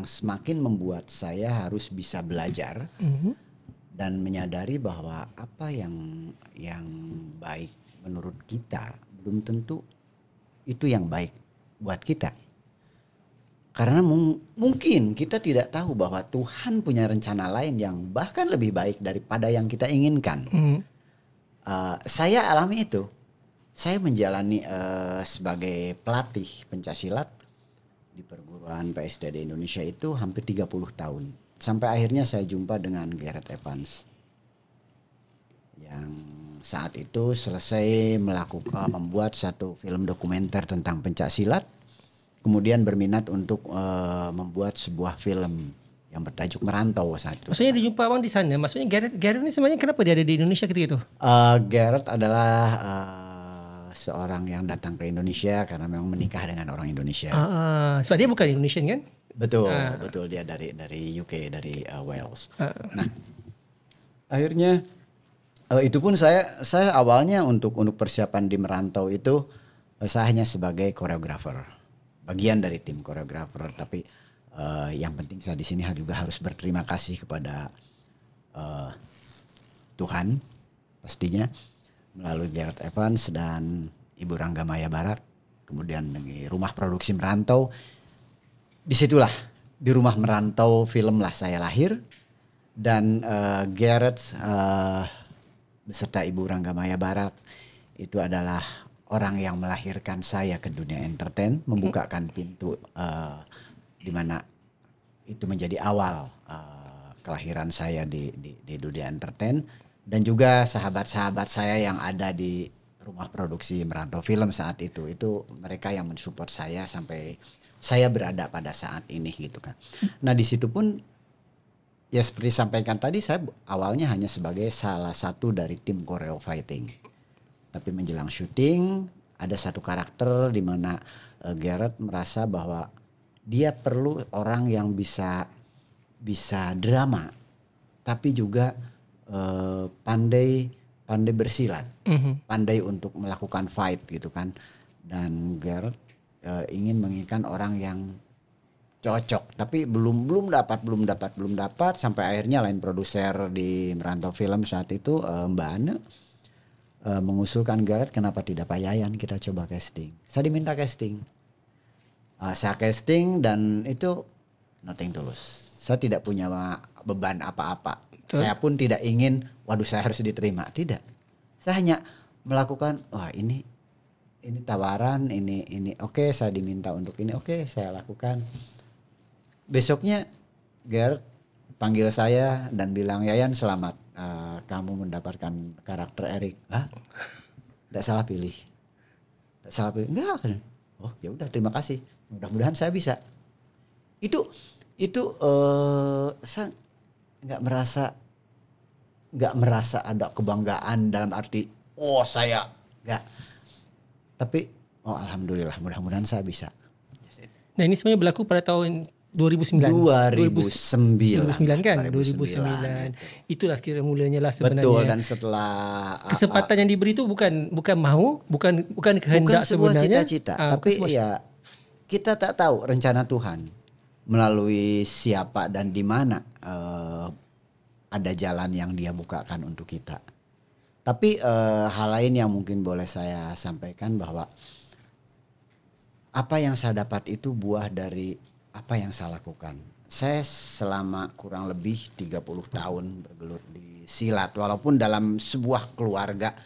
semakin membuat saya harus bisa belajar dan menyadari bahwa apa yang baik menurut kita belum tentu itu yang baik buat kita. Karena mungkin kita tidak tahu bahwa Tuhan punya rencana lain yang bahkan lebih baik daripada yang kita inginkan. Saya alami itu. Saya menjalani sebagai pelatih pencaksilat di perguruan PSD di Indonesia itu hampir 30 tahun. Sampai akhirnya saya jumpa dengan Gareth Evans. Yang saat itu selesai membuat satu film dokumenter tentang pencaksilat. Kemudian berminat untuk membuat sebuah film yang bertajuk Merantau saat itu. Maksudnya dijumpa abang di sana. Maksudnya Gareth ni sebenarnya kenapa dia ada di Indonesia ketika itu? Gareth adalah seorang yang datang ke Indonesia karena memang menikah dengan orang Indonesia. Sebab dia bukan Indonesian kan? Betul dia dari UK, dari Wales. Nah, akhirnya itu pun saya awalnya untuk persiapan di Merantau itu saya hanya sebagai koreografer, bagian dari tim koreografer. Tapi yang penting saya di sini juga harus berterima kasih kepada Tuhan pastinya melalui Gareth Evans dan Ibu Rangga Maya Barak, kemudian di Rumah Produksi Merantau. Disitulah di Rumah Merantau film lah saya lahir dan Gareth beserta Ibu Rangga Maya Barak itu adalah orang yang melahirkan saya ke dunia entertain, membukakan pintu di mana itu menjadi awal kelahiran saya di dunia entertain, dan juga sahabat-sahabat saya yang ada di Rumah Produksi Merantau Film saat itu mereka yang mensupport saya sampai saya berada pada saat ini gitu kan. Nah di situ pun ya seperti sampaikan tadi, saya awalnya hanya sebagai salah satu dari tim choreo fighting. Tapi menjelang syuting ada satu karakter di mana Gareth merasa bahwa dia perlu orang yang bisa drama tapi juga pandai bersilat, pandai untuk melakukan fight gitu kan. Dan Gareth ingin menginginkan orang yang cocok, tapi belum dapat sampai akhirnya lain produser di Merantau Film saat itu Mbak Ane mengusulkan Gareth, kenapa tidak Pak Yayan kita coba casting. Saya diminta casting. Saya casting dan itu nothing tulus. Saya tidak punya beban apa-apa. Saya pun tidak ingin, waduh saya harus diterima. Tidak. Saya hanya melakukan, wah ini tawaran, ini oke, saya diminta untuk ini, oke, saya lakukan. Besoknya Gerd panggil saya dan bilang, Yayan selamat, kamu mendapatkan karakter Erik. Hah? Tidak salah pilih. Tidak salah pilih. Enggak. Oh ya udah, terima kasih. Mudah-mudahan saya bisa. Itu saya nggak merasa ada kebanggaan dalam arti saya nggak. Tapi alhamdulillah, mudah-mudahan saya bisa. Nah ini sebenarnya berlaku pada tahun 2009. 2009 kan? 2009. Itulah kira mulanya lah sebenarnya. Betul, dan setelah kesempatan yang diberi itu bukan mahu, bukan kehendak bukan sebuah sebenarnya. cita-cita, tapi ya kita tak tahu rencana Tuhan melalui siapa dan di mana ada jalan yang Dia bukakan untuk kita. Tapi hal lain yang mungkin boleh saya sampaikan bahwa apa yang saya dapat itu buah dari apa yang saya lakukan. Saya selama kurang lebih 30 tahun bergelut di silat, walaupun dalam sebuah keluarga,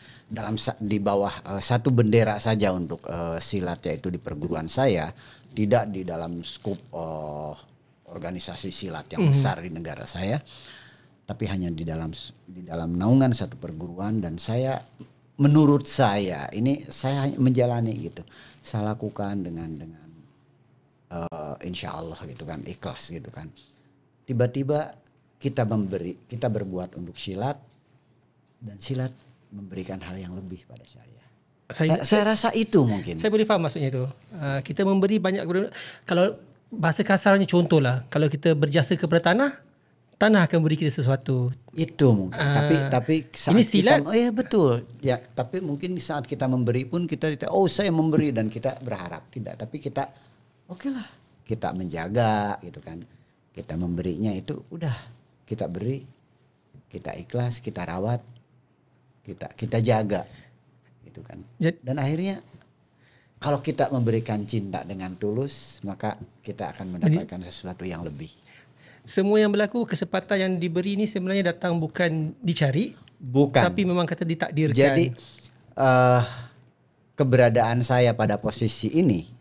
di bawah satu bendera saja untuk silat, yaitu di perguruan saya, tidak di dalam skup organisasi silat yang besar di negara saya, tapi hanya di dalam naungan satu perguruan. Dan saya, menurut saya, ini saya menjalani gitu, saya lakukan dengan insya Allah gitu kan, ikhlas gitu kan. Tiba-tiba kita berbuat untuk silat, dan silat memberikan hal yang lebih pada saya. Saya rasa itu mungkin. Saya boleh faham maksudnya itu. Kita memberi banyak, kalau bahasa kasarnya contohlah, kalau kita berjasa kepada tanah akan beri kita sesuatu. Itu mungkin. Tapi saat ini silat. Kita, betul. Ya, tapi mungkin di saat kita memberi pun kita tidak, saya memberi dan kita berharap, tidak. Tapi kita lah, kita menjaga gitu kan. Kita memberinya itu udah, kita beri, kita ikhlas, kita rawat, kita jaga gitu kan. Dan akhirnya kalau kita memberikan cinta dengan tulus, maka kita akan mendapatkan sesuatu yang lebih. Semua yang berlaku, kesempatan yang diberi ini sebenarnya datang bukan dicari, tapi memang kata ditakdirkan. Jadi keberadaan saya pada posisi ini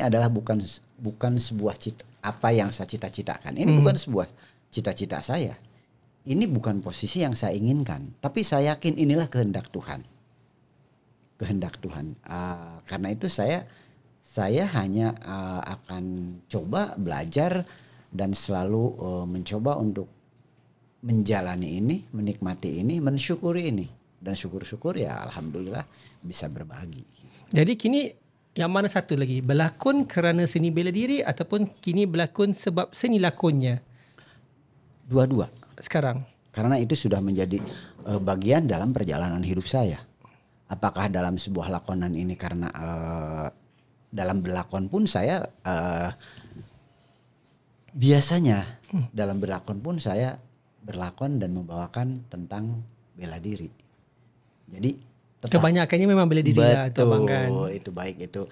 adalah bukan sebuah apa yang saya cita-citakan. Ini bukan sebuah cita-cita saya. Ini bukan posisi yang saya inginkan, tapi saya yakin inilah kehendak Tuhan. Kehendak Tuhan. Karena itu saya hanya akan coba belajar dan selalu mencoba untuk menjalani ini, menikmati ini, mensyukuri ini. Dan syukur-syukur ya alhamdulillah bisa berbagi. Jadi kini yang mana satu lagi? Berlakon kerana seni bela diri ataupun kini berlakon sebab seni lakonnya? Dua-dua. Sekarang. Karena itu sudah menjadi bagian dalam perjalanan hidup saya. Apakah dalam sebuah lakonan ini karena dalam berlakon pun saya biasanya dalam berlakon pun saya berlakon dan membawakan tentang bela diri. Jadi kebanyakannya memang bela diri lah, betul, itu baik itu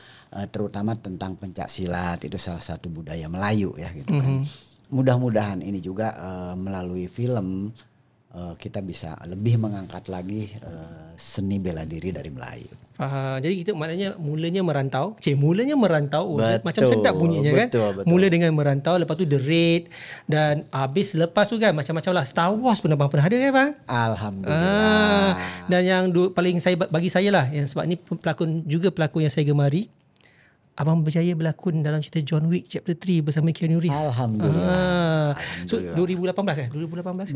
terutama tentang pencak silat, itu salah satu budaya Melayu ya gitu kan. Mudah-mudahan ini juga melalui film kita bisa lebih mengangkat lagi seni bela diri dari Melayu. Jadi kita maknanya mulanya merantau. Betul, macam sedap bunyinya kan. Betul. Mula dengan merantau, lepas tu The Raid, dan habis lepas tu kan macam-macam lah. Star Wars pun abang pernah ada kan bang? Alhamdulillah. Dan yang paling bagi saya lah, yang sebab ni pelakon yang saya gemari. Abang berjaya berlakon dalam cerita John Wick Chapter 3 bersama Keanu Reeves. Alhamdulillah. So 2018 kan? 2018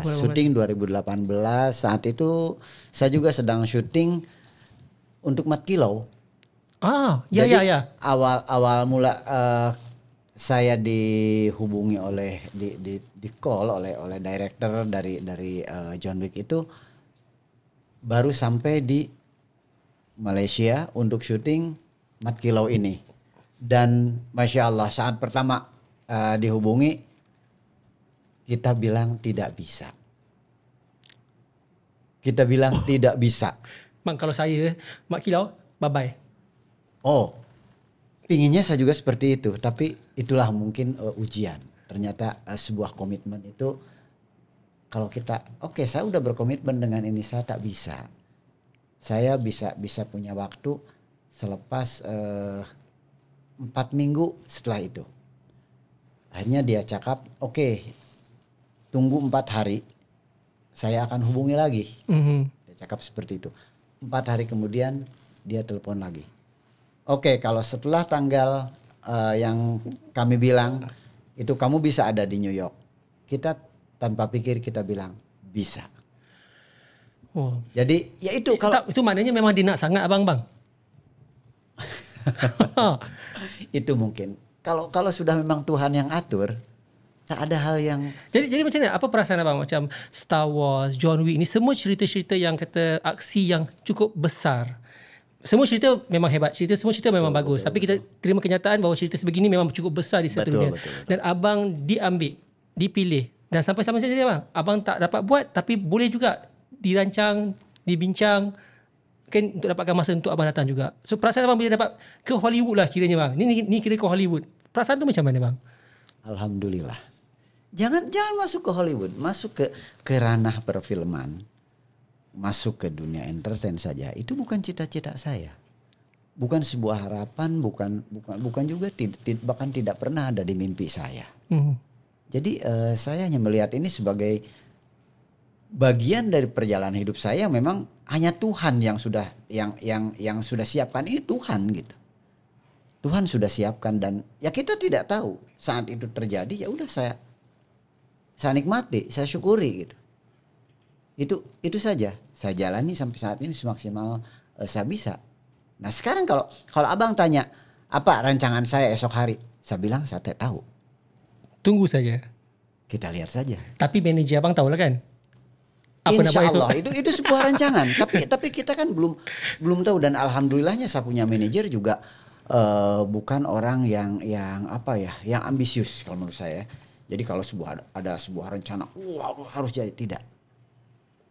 syuting 2018. Saat itu saya juga sedang syuting untuk Mat Kilau. Ya. Awal mula saya dihubungi di call oleh director dari John Wick itu baru sampai di Malaysia untuk syuting Mat Kilau ini. Dan Masya Allah saat pertama dihubungi kita bilang tidak bisa. Tidak bisa. Bang, kalau saya Mat Kilau, bye-bye. Pinginnya saya juga seperti itu. Tapi itulah mungkin ujian. Ternyata sebuah komitmen itu kalau kita saya udah berkomitmen dengan ini, saya tak bisa. Saya bisa punya waktu selepas 4 minggu setelah itu. Akhirnya dia cakap, oke, tunggu 4 hari, saya akan hubungi lagi. Dia cakap seperti itu. 4 hari kemudian dia telepon lagi. Oke, kalau setelah tanggal yang kami bilang itu kamu bisa ada di New York. Kita tanpa pikir kita bilang bisa. Oh. Jadi ya itu kalau itu maknanya memang dia nak sangat abang bang. itu mungkin. Kalau sudah memang Tuhan yang atur, tak ada hal yang. Jadi macam mana? Apa perasaan abang macam Star Wars, John Wick ni semua cerita-cerita yang kata aksi yang cukup besar. Semua cerita memang hebat, semua cerita memang bagus. Tapi kita terima kenyataan bahawa cerita sebegini memang cukup besar di satu dunia. Betul. Dan abang diambil, dipilih. Dan sampai-sampai saja abang tak dapat buat tapi boleh juga dirancang, dibincang kan untuk dapatkan masa untuk abang datang juga. So perasaan abang bila dapat ke Hollywood lah kiranya bang. Ni kira ke Hollywood. Perasaan tu macam mana bang? Alhamdulillah. Jangan masuk ke Hollywood, masuk ke ranah perfilman. Masuk ke dunia entertain saja. Itu bukan cita-cita saya. Bukan sebuah harapan, bukan juga bahkan tidak pernah ada di mimpi saya. Jadi saya hanya melihat ini sebagai bagian dari perjalanan hidup saya. Memang hanya Tuhan yang sudah yang sudah siapkan ini, Tuhan gitu. Tuhan sudah siapkan dan ya kita tidak tahu saat itu terjadi, ya udah saya nikmati, saya syukuri gitu. Itu saja saya jalani sampai saat ini semaksimal saya bisa. Nah sekarang kalau abang tanya apa rancangan saya esok hari, saya bilang saya tak tahu. Tunggu saja. Kita lihat saja. Tapi manajer abang tahu lah kan? Apa Insya Allah itu sebuah rancangan. tapi kita kan belum tahu dan alhamdulillahnya saya punya manajer juga bukan orang yang ambisius kalau menurut saya. Jadi kalau ada sebuah rencana, harus jadi, tidak.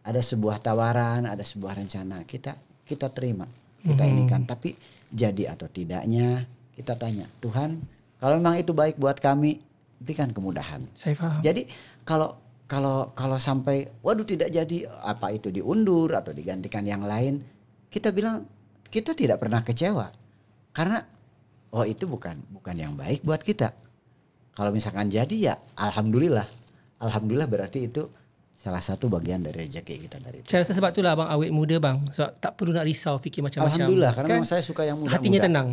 Ada sebuah tawaran, ada sebuah rencana, kita terima, kita ini kan. Tapi jadi atau tidaknya kita tanya, Tuhan, kalau memang itu baik buat kami, berikan kemudahan. Saya paham. Jadi kalau sampai waduh tidak jadi, apa itu diundur atau digantikan yang lain, kita bilang kita tidak pernah kecewa. Karena itu bukan yang baik buat kita. Kalau misalkan jadi ya alhamdulillah berarti itu salah satu bagian dari rezeki kita dari itu. Saya rasa sebab itulah abang awet muda bang. Sebab tak perlu nak risau fikir macam-macam. Alhamdulillah karena memang saya suka yang muda-muda. Hatinya tenang.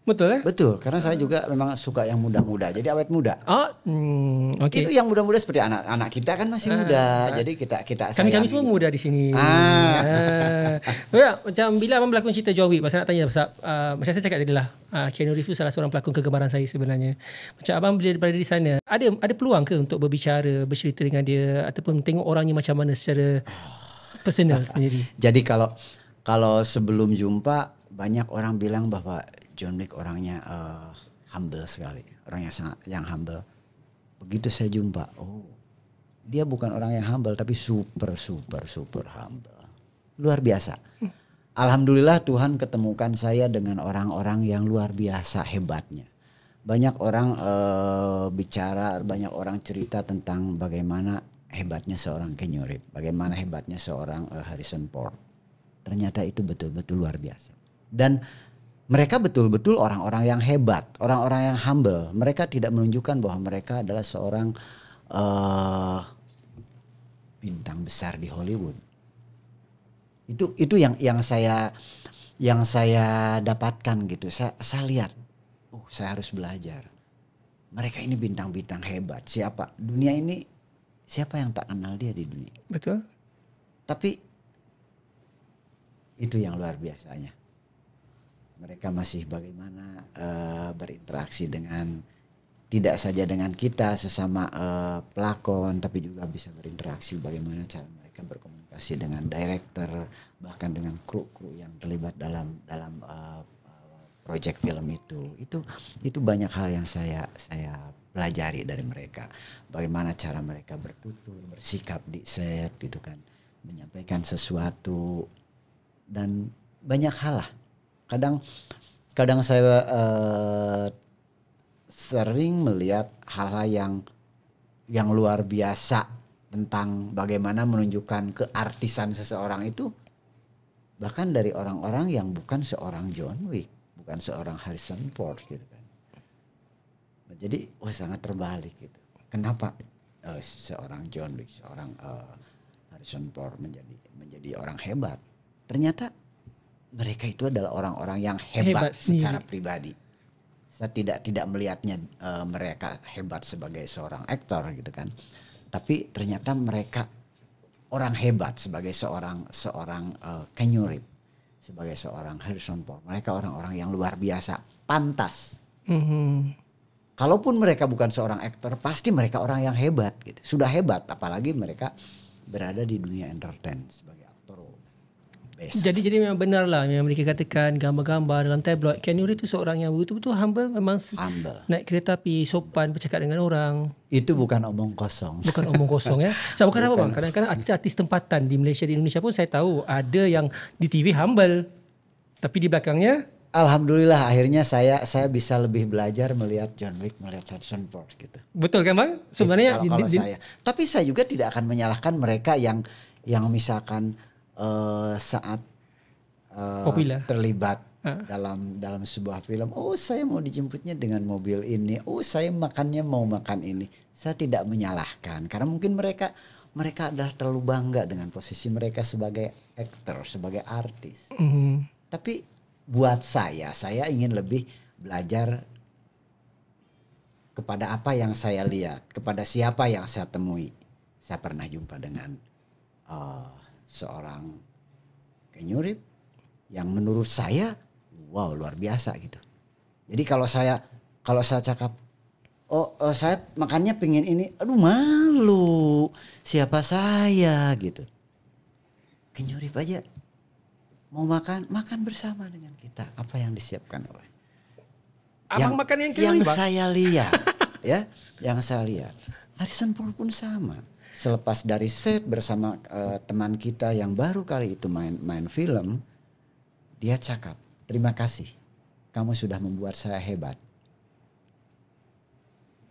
Betul Betul, karena saya juga memang suka yang muda-muda. Jadi awet muda. Okay. Itu yang muda-muda seperti anak-anak kita kan masih muda. Jadi kita kami semua muda di sini. Ya, macam bila abang berlakon cerita John Wick, pasal nak tanya pasal macam saya cakap tadi lah, Keanu Reeves salah seorang pelakon kegemaran saya sebenarnya. Macam abang bila berada di sana, ada peluang ke untuk berbicara, bercerita dengan dia ataupun tengok orangnya macam mana secara personal sendiri? Jadi kalau sebelum jumpa banyak orang bilang bahwa John Wick orangnya humble sekali, orangnya yang humble. Begitu saya jumpa, dia bukan orang yang humble tapi super humble, luar biasa. Alhamdulillah Tuhan ketemukan saya dengan orang-orang yang luar biasa hebatnya. Banyak orang bicara, banyak orang cerita tentang bagaimana hebatnya seorang Keanu Reeves, bagaimana hebatnya seorang Harrison Ford. Ternyata itu betul-betul luar biasa. Dan mereka betul-betul orang-orang yang hebat, orang-orang yang humble. Mereka tidak menunjukkan bahwa mereka adalah seorang bintang besar di Hollywood. Itu yang saya dapatkan gitu. Saya lihat, saya harus belajar. Mereka ini bintang-bintang hebat. Siapa yang tak kenal dia di dunia? Betul. Tapi itu yang luar biasanya. Mereka masih bagaimana berinteraksi dengan tidak saja dengan kita sesama pelakon, tapi juga bisa berinteraksi bagaimana cara mereka berkomunikasi dengan director, bahkan dengan kru yang terlibat dalam proyek film itu. Itu banyak hal yang saya pelajari dari mereka. Bagaimana cara mereka bertutur, bersikap di set gitu kan, menyampaikan sesuatu dan banyak hal lah. Kadang saya sering melihat hal-hal yang luar biasa tentang bagaimana menunjukkan keartisan seseorang itu, bahkan dari orang-orang yang bukan seorang John Wick, bukan seorang Harrison Ford gitu kan. Jadi sangat terbalik gitu. Kenapa seorang John Wick, seorang Harrison Ford menjadi orang hebat? Ternyata mereka itu adalah orang-orang yang hebat secara pribadi. Saya tidak melihatnya mereka hebat sebagai seorang aktor gitu kan. Tapi ternyata mereka orang hebat sebagai seorang Keanu Reeves, sebagai seorang Harrison Ford. Mereka orang-orang yang luar biasa, pantas. Kalaupun mereka bukan seorang aktor, pasti mereka orang yang hebat gitu. Sudah hebat, apalagi mereka berada di dunia entertain sebagai aktor. Jadi memang benar lah yang mereka katakan gambar-gambar dalam tabloid. Keanu Reeves itu seorang yang betul-betul humble, memang humble. Naik kereta api, sopan, bercakap dengan orang. Itu bukan omong kosong. Bukan omong kosong ya. So, bukan apa bang? Kadang-kadang artis tempatan di Malaysia, di Indonesia pun saya tahu ada yang di TV humble, tapi di belakangnya. Alhamdulillah akhirnya saya bisa lebih belajar melihat John Wick, melihat Harrison Ford gitu. Betul kan bang? Sebenarnya kalau saya. Tapi saya juga tidak akan menyalahkan mereka yang misalkan saat terlibat dalam sebuah film. Oh saya mau dijemputnya dengan mobil ini. Oh saya makannya mau makan ini. Saya tidak menyalahkan karena mungkin mereka adalah terlalu bangga dengan posisi mereka sebagai aktor, sebagai artis. Tapi buat saya ingin lebih belajar kepada apa yang saya lihat, kepada siapa yang saya temui. Saya pernah jumpa dengan seorang Keanu Reeves yang menurut saya wow luar biasa gitu. Jadi kalau saya cakap saya makannya pengen ini, aduh malu, siapa saya gitu. Keanu Reeves aja mau makan bersama dengan kita. Apa yang disiapkan oleh abang makan yang saya lihat ya, yang saya lihat Harrison Ford pun sama. Selepas dari set bersama teman kita yang baru kali itu main film, dia cakap, terima kasih, kamu sudah membuat saya hebat.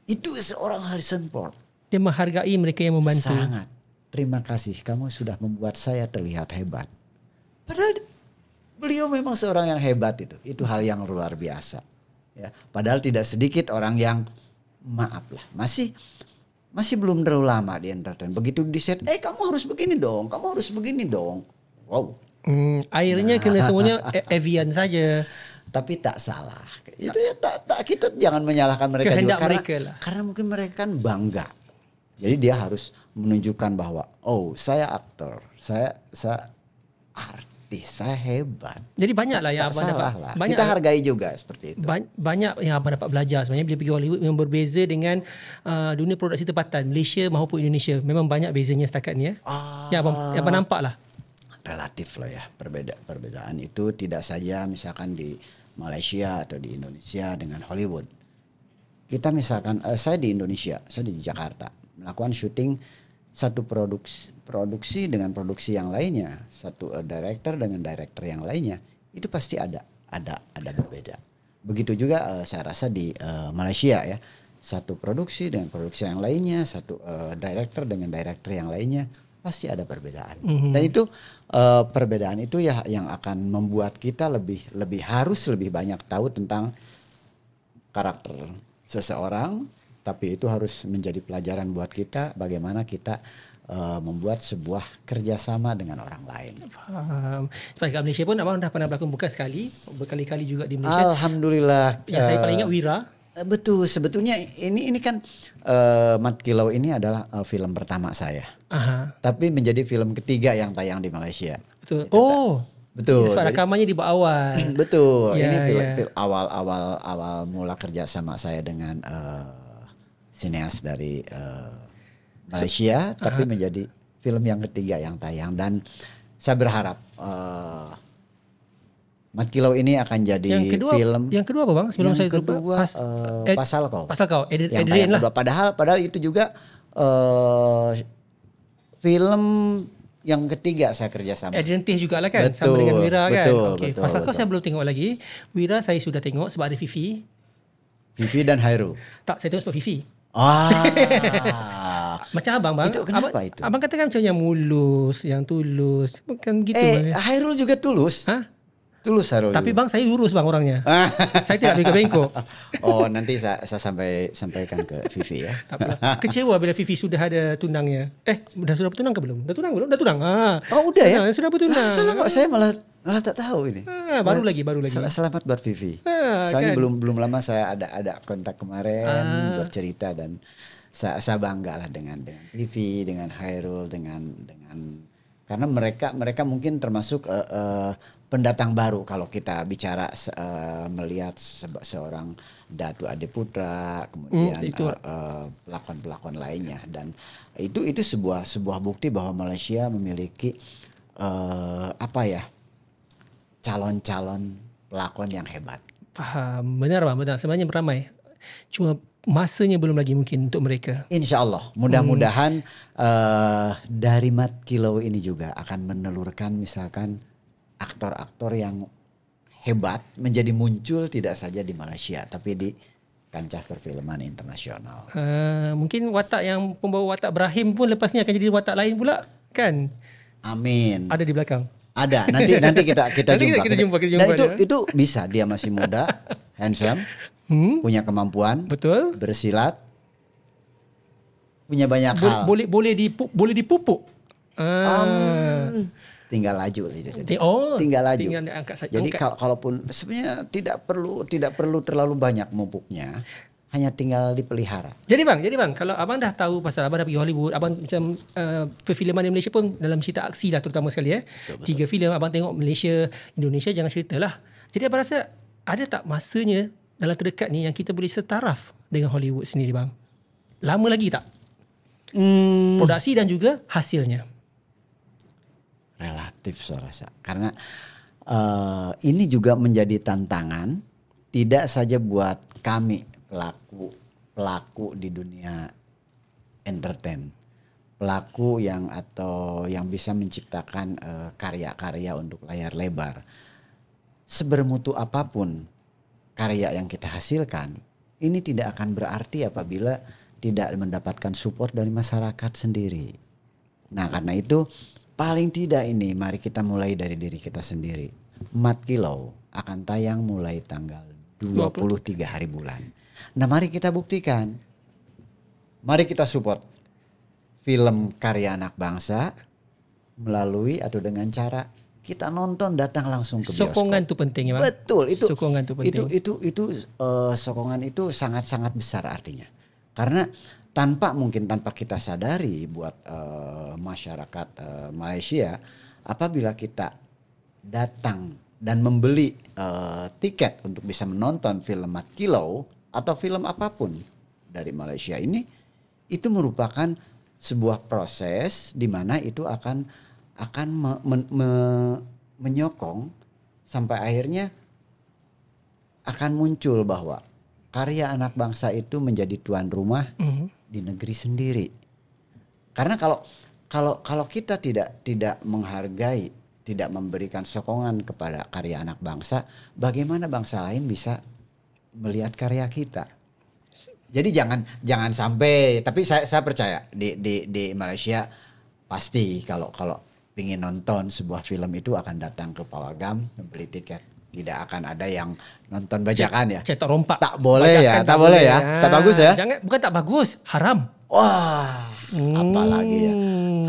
Itu seorang Harrison Ford. Dia menghargai mereka yang membantu. Sangat. Terima kasih, kamu sudah membuat saya terlihat hebat. Padahal beliau memang seorang yang hebat itu. Itu hal yang luar biasa. Ya, padahal tidak sedikit orang yang maaf lah, masih belum terlalu lama di entertain. Begitu di set, kamu harus begini dong, kamu harus begini dong. Wow. Akhirnya kena semuanya Evian saja. Tapi tak salah. Itu ya kita jangan menyalahkan mereka kehendak juga karena mungkin mereka kan bangga. Jadi dia harus menunjukkan bahwa saya aktor, saya artis, saya hebat. Jadi banyaklah yang abang dapat. Kita hargai juga seperti itu. Banyak yang abang dapat belajar sebenarnya bila pergi Hollywood memang berbeza dengan dunia produksi tempatan Malaysia maupun Indonesia. Memang banyak bezanya setakat ni ya. Yang abang nampak lah. Relatif lah ya, perbedaan itu tidak saja misalkan di Malaysia atau di Indonesia dengan Hollywood. Kita misalkan saya di Indonesia, saya di Jakarta melakukan syuting satu produksi dengan produksi yang lainnya, satu director dengan director yang lainnya, itu pasti ada berbeda. Begitu juga saya rasa di Malaysia ya, satu produksi dengan produksi yang lainnya, satu director dengan director yang lainnya, pasti ada perbedaan. Dan itu perbedaan itu ya yang akan membuat kita harus lebih banyak tahu tentang karakter seseorang, tapi itu harus menjadi pelajaran buat kita bagaimana kita membuat sebuah kerjasama dengan orang lain. Faham. Seperti kat Malaysia pun abang dah pernah berlakon bukan sekali, berkali-kali juga di Malaysia. Alhamdulillah. Yang saya paling ingat Wira. Betul, sebetulnya ini kan Mat Kilau ini adalah film pertama saya. Tapi menjadi film ketiga yang tayang di Malaysia. Betul. Betul. Sebab rekamannya di awal. Betul. Ini film awal mula kerja sama saya dengan sineas dari Malaysia, tapi menjadi film yang ketiga yang tayang, dan saya berharap Mat Kilau ini akan jadi film. Yang kedua apa bang? Sebelum saya lupa. Pasal Kau. Adrian lah. Padahal itu juga film yang ketiga saya kerja sama. Adrian Teh juga lah kan, sama dengan Wira kan. Betul. Pasal Kau saya belum tengok lagi. Wira saya sudah tengok sebab ada Fifi dan Hairul. Tak, saya tengok sebab Fifi. Macam abang bang. Itu kenapa itu? Abang katakan macam yang mulus, yang tulus, bukan gitu bang. Hairul juga tulus. Tulus Sarul Tapi juga. bang, saya lurus bang orangnya. Saya tidak bengkok-bengkok. Oh, nanti saya sampaikan ke Vivi ya. Tak apalah. Kecewa bila Fifi sudah ada tunangnya. Sudah bertunang ke belum? Dah tunang belum? Dah tunang. Oh, udah ya? Sudah bertunang. Salah kok, saya malah tak tahu ini. Baru lagi. Selamat buat Vivi. Ah, Soalnya kan? belum lama saya ada kontak kemarin bercerita, dan saya bangga lah dengan Vivi, dengan Hairul, dengan karena mereka mungkin termasuk pendatang baru kalau kita bicara melihat seorang Datu Ade Putra, kemudian pelakon-pelakon lainnya, dan itu sebuah bukti bahwa Malaysia memiliki calon-calon pelakon yang hebat. Faham. Benar bang, benar. Sebenarnya beramai. Cuma masanya belum lagi mungkin untuk mereka. Insya Allah, mudah-mudahan dari Mat Kilau ini juga akan menelurkan misalkan aktor-aktor yang hebat menjadi muncul tidak saja di Malaysia tapi di kancah perfilman internasional. Mungkin watak yang pembawa watak Ibrahim pun lepas ni akan jadi watak lain pula, kan? Amin. Ada di belakang. Ada. Nanti kita jumpa. Kita jumpa. Dan itu bisa, dia masih muda, handsome, punya kemampuan, betul, bersilat, punya banyak hal. Boleh dipupuk. Tinggal laju gitu. Tinggal laju. Tinggal diangkat saja. Jadi kalaupun sebenarnya tidak perlu terlalu banyak mupuknya, hanya tinggal dipelihara. Jadi bang, kalau abang dah tahu pasal abang dah pergi Hollywood, abang macam perfilman di Malaysia pun dalam cerita aksi lah terutama sekali Betul. 3 filem abang tengok Malaysia, Indonesia, jangan ceritalah. Jadi abang rasa ada tak masanya dalam terdekat ni yang kita boleh setaraf dengan Hollywood sendiri bang? Lama lagi tak? Produksi dan juga hasilnya. Relatif saya rasa. Karena ini juga menjadi tantangan tidak saja buat kami pelaku di dunia entertain, pelaku yang bisa menciptakan karya-karya untuk layar lebar. Sebermutu apapun karya yang kita hasilkan, ini tidak akan berarti apabila tidak mendapatkan support dari masyarakat sendiri. Nah, karena itu paling tidak ini mari kita mulai dari diri kita sendiri. Mat Kilau akan tayang mulai tanggal 23 hari bulan. Nah, mari kita buktikan. Mari kita support film karya anak bangsa melalui atau dengan cara kita nonton, datang langsung ke bioskop. Sokongan itu penting ya, Bang. Betul, itu sokongan itu penting. Itu sokongan itu sangat-sangat besar artinya. Karena tanpa kita sadari buat masyarakat Malaysia, apabila kita datang dan membeli tiket untuk bisa menonton film Mat Kilau atau film apapun dari Malaysia ini, itu merupakan sebuah proses di mana itu akan menyokong sampai akhirnya akan muncul bahwa karya anak bangsa itu menjadi tuan rumah di negeri sendiri. Karena kalau kita tidak menghargai, tidak memberikan sokongan kepada karya anak bangsa, bagaimana bangsa lain bisa melihat karya kita? Jadi jangan sampai. Tapi saya percaya di Malaysia pasti kalau ingin nonton sebuah film itu akan datang ke Pawagam membeli tiket. Tidak akan ada yang nonton bajakan ya. Cetak rompak. Tak boleh ya, tak boleh ya. Tak bagus ya. Bukan tak bagus, haram. Wah, apalagi ya.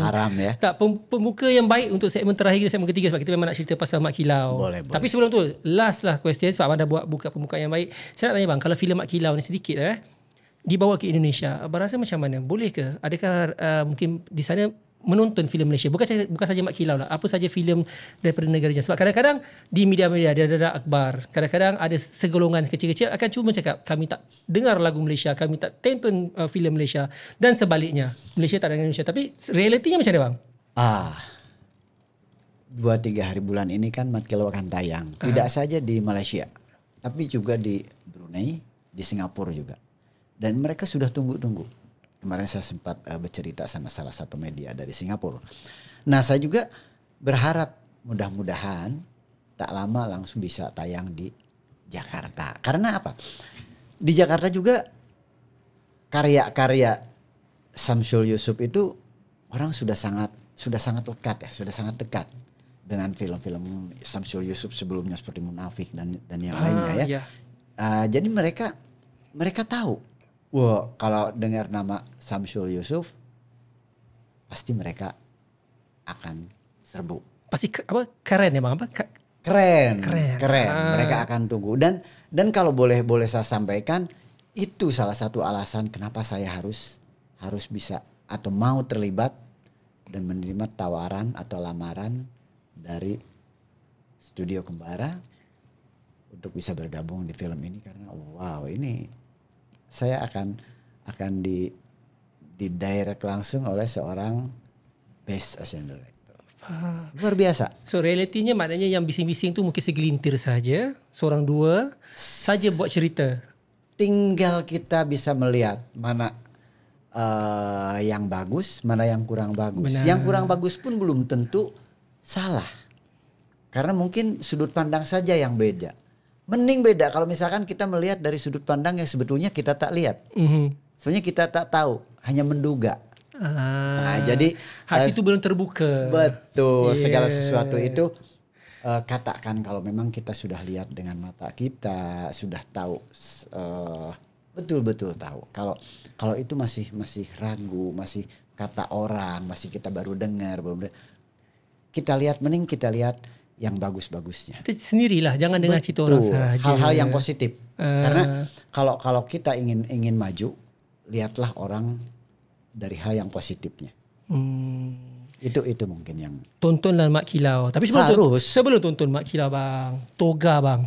Haram ya. Tak, pembuka yang baik untuk segmen terakhir, segmen ketiga, sebab kita memang nak cerita pasal Mat Kilau. Boleh. Tapi sebelum tu, last lah question, sebab abang dah buka pembukaan yang baik. Saya nak tanya bang, kalau filem Mat Kilau ni sedikit dibawa ke Indonesia, abang rasa macam mana? Boleh ke? Adakah mungkin di sana menonton filem Malaysia, bukan saja Mat Kilau lah, apa saja filem daripada negara lain. Sebab kadang-kadang di media-media ada akhbar, kadang-kadang ada segolongan kecil-kecil akan cuma cakap kami tak dengar lagu Malaysia, kami tak tonton filem Malaysia, dan sebaliknya, Malaysia tak dengar Indonesia. Tapi realitinya macam mana bang? 2-3 hari bulan ini kan Mat Kilau akan tayang, tidak saja di Malaysia tapi juga di Brunei, di Singapura juga, dan mereka sudah tunggu-tunggu. Kemarin saya sempat bercerita sama salah satu media dari Singapura. Nah, saya juga berharap mudah-mudahan tak lama langsung bisa tayang di Jakarta. Karena apa? Di Jakarta juga karya-karya Samsul Yusuf itu orang sudah sangat lekat ya, sudah sangat dekat dengan film-film Samsul Yusuf sebelumnya seperti Munafik dan yang lainnya ya. Ya. Jadi mereka tahu, wah kalau dengar nama Samsul Yusuf pasti mereka akan serbu. Pasti keren ya bang? Keren. Ah. Mereka akan tunggu dan kalau boleh saya sampaikan itu salah satu alasan kenapa saya harus bisa atau mau terlibat dan menerima tawaran atau lamaran dari Studio Kembara untuk bisa bergabung di film ini karena wow ini saya akan di direct langsung oleh seorang Best Asian Director. Luar biasa. So realitinya maknanya yang bising-bising tu mungkin segelintir saja, seorang dua saja buat cerita. Tinggal kita bisa melihat mana yang bagus, mana yang kurang bagus. Benar. Yang kurang bagus pun belum tentu salah. Karena mungkin sudut pandang saja yang beda. Mending beda kalau misalkan kita melihat dari sudut pandang yang sebetulnya kita tak lihat. Sebenarnya kita tak tahu, hanya menduga. Nah, jadi hati itu belum terbuka. Betul, segala sesuatu itu katakan kalau memang kita sudah lihat dengan mata kita, sudah tahu betul-betul tahu. Kalau itu masih ragu, masih kata orang, masih kita baru dengar, belum mending kita lihat yang bagus-bagusnya. Kita sendirilah, jangan dengar cerita orang saja. Hal-hal yang positif. Karena kalau kita ingin maju, lihatlah orang dari hal yang positifnya. Itu mungkin yang tontonlah Mak Kilau. Tapi sebelum tonton Mak Kilau bang, Toga bang.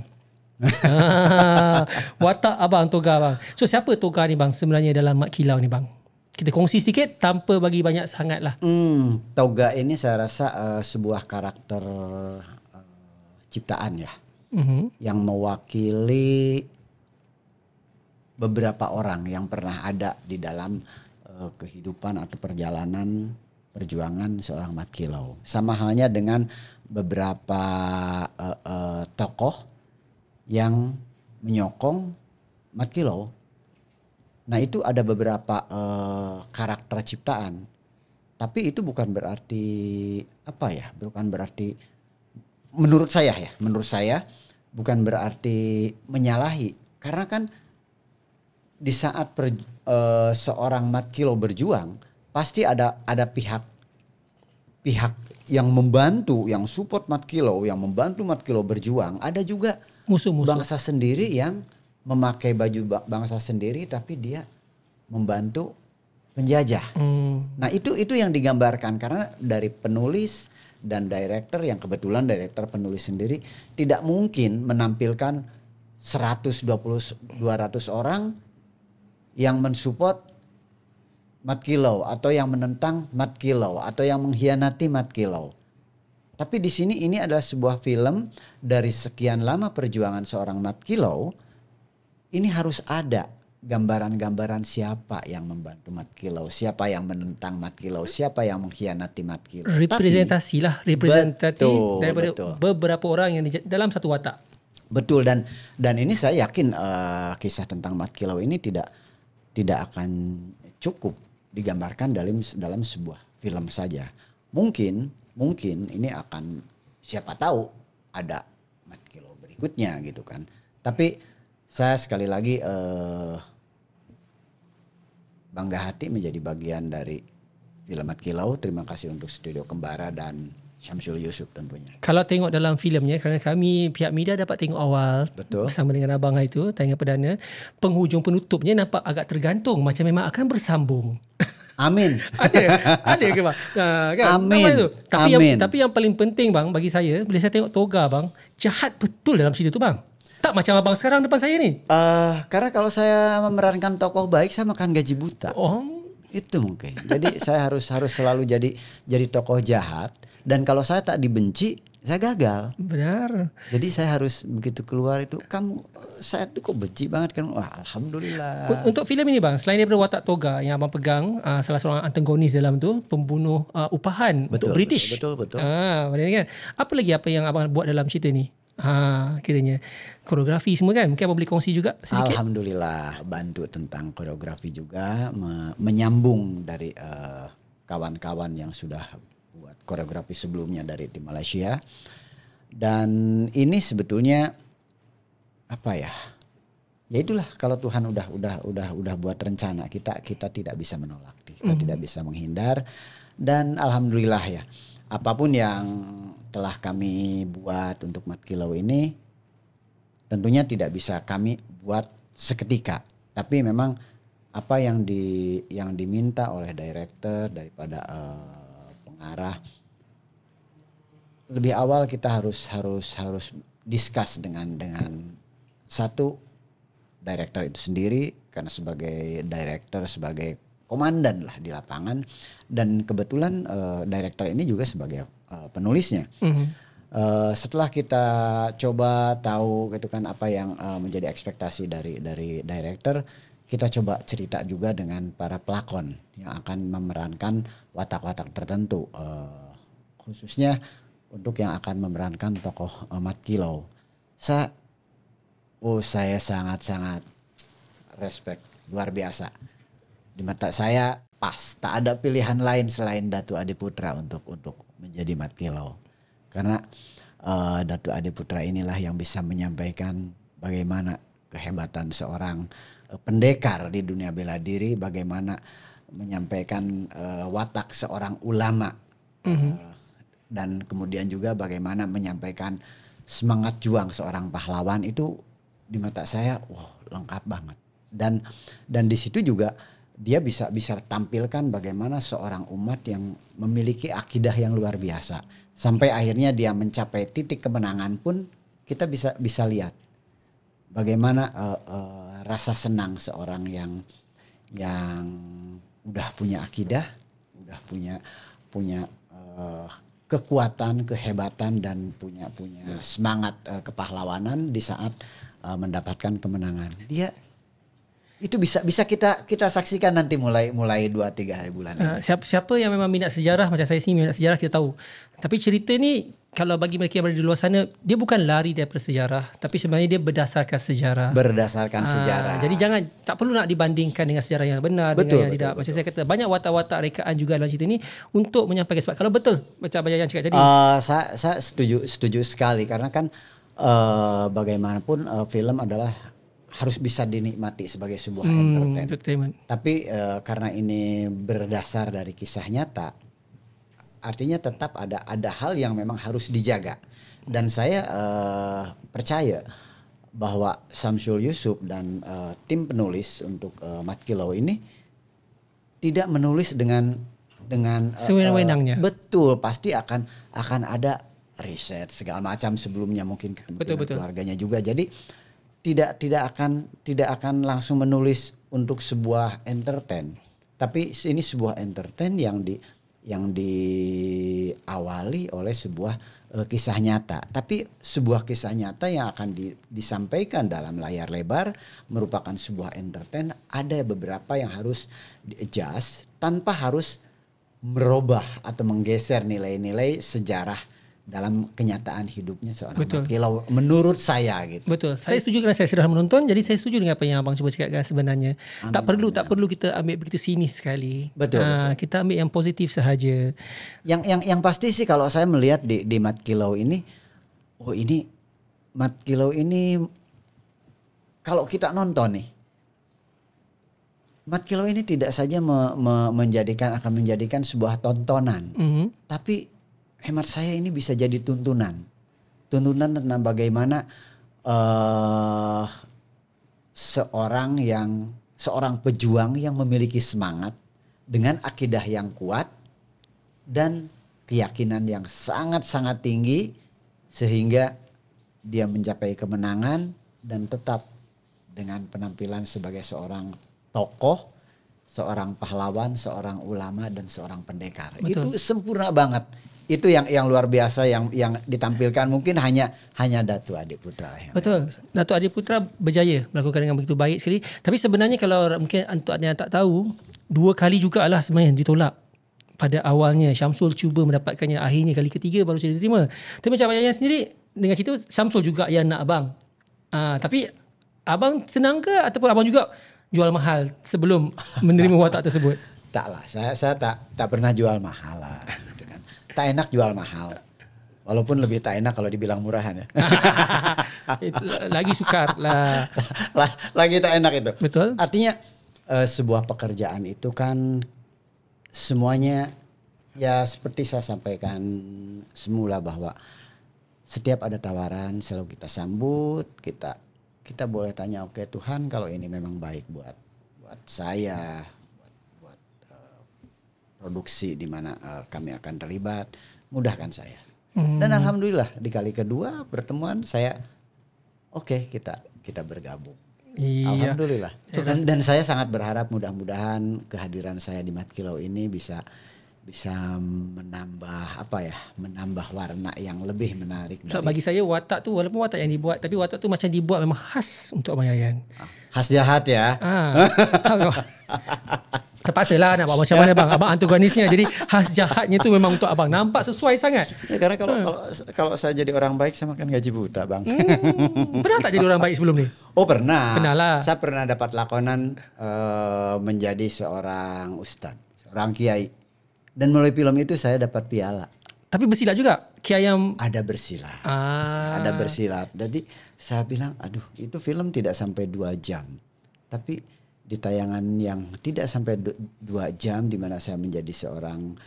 Watak abang Toga bang. So siapa Toga ni bang sebenarnya dalam Mak Kilau ni bang? Kita kongsi sedikit tanpa bagi banyak sangat lah. Toga ini saya rasa sebuah karakter ciptaan ya. Yang mewakili beberapa orang yang pernah ada di dalam kehidupan atau perjalanan perjuangan seorang Mat Kilau. Sama halnya dengan beberapa tokoh yang menyokong Mat Kilau. Nah itu ada beberapa karakter ciptaan. Tapi itu bukan berarti bukan berarti menurut saya bukan berarti menyalahi. Karena kan di saat seorang Mat Kilau berjuang, pasti ada pihak yang membantu, yang support Mat Kilau, yang membantu Mat Kilau berjuang. Ada juga musuh-musuh bangsa sendiri yang memakai baju bangsa sendiri, tapi dia membantu penjajah. Nah itu yang digambarkan karena dari penulis dan director yang kebetulan director penulis sendiri tidak mungkin menampilkan 120-200 orang yang mensupport Mat Kilau atau yang menentang Mat Kilau atau yang mengkhianati Mat Kilau. Tapi di sini ini adalah sebuah film dari sekian lama perjuangan seorang Mat Kilau. Ini harus ada gambaran-gambaran siapa yang membantu Mat Kilau, siapa yang menentang Mat Kilau, siapa yang mengkhianati Mat Kilau. Representasi daripada beberapa orang yang dalam satu watak. Betul dan ini saya yakin kisah tentang Mat Kilau ini tidak akan cukup digambarkan dalam sebuah film saja. Mungkin ini akan siapa tahu ada Mat Kilau berikutnya gitu kan. Tapi saya sekali lagi bangga hati menjadi bagian dari film Mat Kilau. Terima kasih untuk Studio Kembara dan Samsul Yusuf tentunya. Kalau tengok dalam filmnya, kerana kami pihak media dapat tengok awal. Betul. Bersama dengan abang itu, tayangan perdana, penghujung penutupnya nampak agak tergantung, macam memang akan bersambung. Amin. ada ke bang? Kan? Amin. Itu. Tapi yang paling penting bang bagi saya, bila saya tengok Toga bang, jahat betul dalam cerita tu bang. Tak macam abang sekarang depan saya ni. Karena kalau saya memerankan tokoh baik, saya makan gaji buta. Itu mungkin. Jadi saya harus selalu jadi tokoh jahat. Dan kalau saya tak dibenci, saya gagal. Benar. Jadi saya harus begitu keluar itu, saya tuh kok benci banget kan. Wah, alhamdulillah. Untuk filem ini bang, selain daripada watak Toga yang abang pegang, salah seorang antagonis dalam tu, pembunuh upahan untuk British. Betul. Kan? Apa lagi yang abang buat dalam cerita ni? Kiranya koreografi semua kan, mungkin abang boleh kongsi juga sedikit. Alhamdulillah bantu tentang koreografi juga, menyambung dari kawan-kawan yang sudah buat koreografi sebelumnya dari tim Malaysia. Dan ini sebetulnya apa ya? Ya itulah, kalau Tuhan udah buat rencana, kita tidak bisa menolak, kita tidak bisa menghindar. Dan alhamdulillah ya, apapun yang telah kami buat untuk Mat Kilau ini tentunya tidak bisa kami buat seketika. Tapi memang apa yang diminta oleh director daripada pengarah, lebih awal kita harus discuss dengan satu director itu sendiri, karena sebagai director, sebagai komandan lah di lapangan, dan kebetulan director ini juga sebagai penulisnya. Setelah kita coba tahu gitu kan apa yang menjadi ekspektasi dari director, kita coba cerita juga dengan para pelakon yang akan memerankan watak-watak tertentu, khususnya untuk yang akan memerankan tokoh Mat Kilau. Saya sangat respect, luar biasa. Di mata saya pas, tak ada pilihan lain selain Datuk Adiputra untuk menjadi Mat Kilau. Karena Datuk Adiputra inilah yang bisa menyampaikan bagaimana kehebatan seorang pendekar di dunia bela diri, bagaimana menyampaikan watak seorang ulama, dan kemudian juga bagaimana menyampaikan semangat juang seorang pahlawan. Itu di mata saya lengkap banget. Dan di situ juga dia bisa tampilkan bagaimana seorang umat yang memiliki akidah yang luar biasa, sampai akhirnya dia mencapai titik kemenangan pun kita bisa lihat bagaimana rasa senang seorang yang udah punya akidah, udah punya kekuatan, kehebatan, dan punya semangat kepahlawanan di saat mendapatkan kemenangan. Dia itu bisa kita saksikan nanti mulai 2-3 hari bulan ini. Siapa yang memang minat sejarah, macam saya sini minat sejarah, kita tahu. Tapi cerita ni kalau bagi mereka yang berada di luar sana, dia bukan lari daripada sejarah, tapi sebenarnya dia berdasarkan sejarah. Jadi tak perlu nak dibandingkan dengan sejarah yang benar, dengan yang tidak. Macam saya kata, banyak watak-watak rekaan juga dalam cerita ni untuk menyampaikan. Sebab kalau betul macam yang cakap tadi, saya setuju sekali, karena kan bagaimanapun film adalah harus bisa dinikmati sebagai sebuah entertainment. Tapi karena ini berdasar dari kisah nyata, artinya tetap ada hal yang memang harus dijaga. Dan saya percaya bahwa Syamsul Yusuf dan tim penulis untuk Mat Kilau ini tidak menulis dengan sewenang-wenangnya. Betul, pasti akan ada riset segala macam sebelumnya, mungkin ketemu dengan keluarganya juga. Jadi tidak akan langsung menulis untuk sebuah entertain, tapi ini sebuah entertain yang diawali oleh sebuah kisah nyata. Tapi sebuah kisah nyata yang akan disampaikan dalam layar lebar merupakan sebuah entertain. Ada beberapa yang harus di-adjust tanpa harus merubah atau menggeser nilai-nilai sejarah dalam kenyataan hidupnya seorang Mat Kilau, menurut saya gitu. Betul. Saya setuju kerana saya sudah menonton, jadi saya setuju dengan apa yang abang cuba cakapkan sebenarnya. Tak perlu kita ambil begitu sinis sekali. Betul. Kita ambil yang positif sahaja. Yang pasti sih kalau saya melihat di Mat Kilau ini, Mat Kilau ini kalau kita nonton nih, Mat Kilau ini tidak saja akan menjadikan sebuah tontonan, tapi hemat saya ini bisa jadi tuntunan tentang bagaimana seorang pejuang yang memiliki semangat dengan akidah yang kuat dan keyakinan yang sangat-sangat tinggi, sehingga dia mencapai kemenangan dan tetap dengan penampilan sebagai seorang tokoh, seorang pahlawan, seorang ulama, dan seorang pendekar. Itu sempurna banget. Itu yang luar biasa yang ditampilkan, mungkin hanya Datuk Adiputra. Betul. Datuk Adiputra berjaya melakukan dengan begitu baik sekali. Tapi sebenarnya kalau mungkin untuk anda yang tak tahu, 2 kali jugalah sebenarnya ditolak. Pada awalnya Syamsul cuba mendapatkannya, akhirnya kali ketiga baru saya diterima. Tapi macam ayah sendiri dengan cerita, Syamsul juga yang nak abang. Tapi abang senang ke, ataupun abang juga jual mahal sebelum menerima watak tersebut? Taklah, saya tak pernah jual mahal lah. Tak enak jual mahal. Walaupun lebih tak enak kalau dibilang murahan ya. Lagi sukar lah. Lagi tak enak itu. Betul. Artinya sebuah pekerjaan itu kan semuanya ya seperti saya sampaikan semula bahwa setiap ada tawaran selalu kita sambut, kita boleh tanya, oke Tuhan kalau ini memang baik buat saya, buat produksi di mana kami akan terlibat, mudahkan saya. Dan alhamdulillah di kali kedua pertemuan saya oke, kita bergabung. Iya. Alhamdulillah. Dan saya sangat berharap mudah-mudahan kehadiran saya di Mat Kilau ini bisa menambah warna yang lebih menarik. So, bagi saya watak tu walaupun watak yang dibuat, tapi watak tu macam dibuat memang khas untuk Abang Yayan. Khas jahat ya. Terpaksa lah nak buat macam mana bang. Abang antagonisnya, jadi khas jahatnya tu memang untuk abang. Nampak sesuai sangat. Ya, karena kalau saya jadi orang baik saya makan gaji buta bang. Pernah tak jadi orang baik sebelum ni? Oh pernah. Pernah lah. Saya pernah dapat lakonan menjadi seorang ustadz, seorang kiai. Dan melalui film itu saya dapat piala. Tapi bersilat juga? Kiai yang... Ada bersilat. Ada bersilat. Jadi saya bilang, aduh itu film tidak sampai 2 jam. Tapi di tayangan yang tidak sampai 2 jam di mana saya menjadi seorang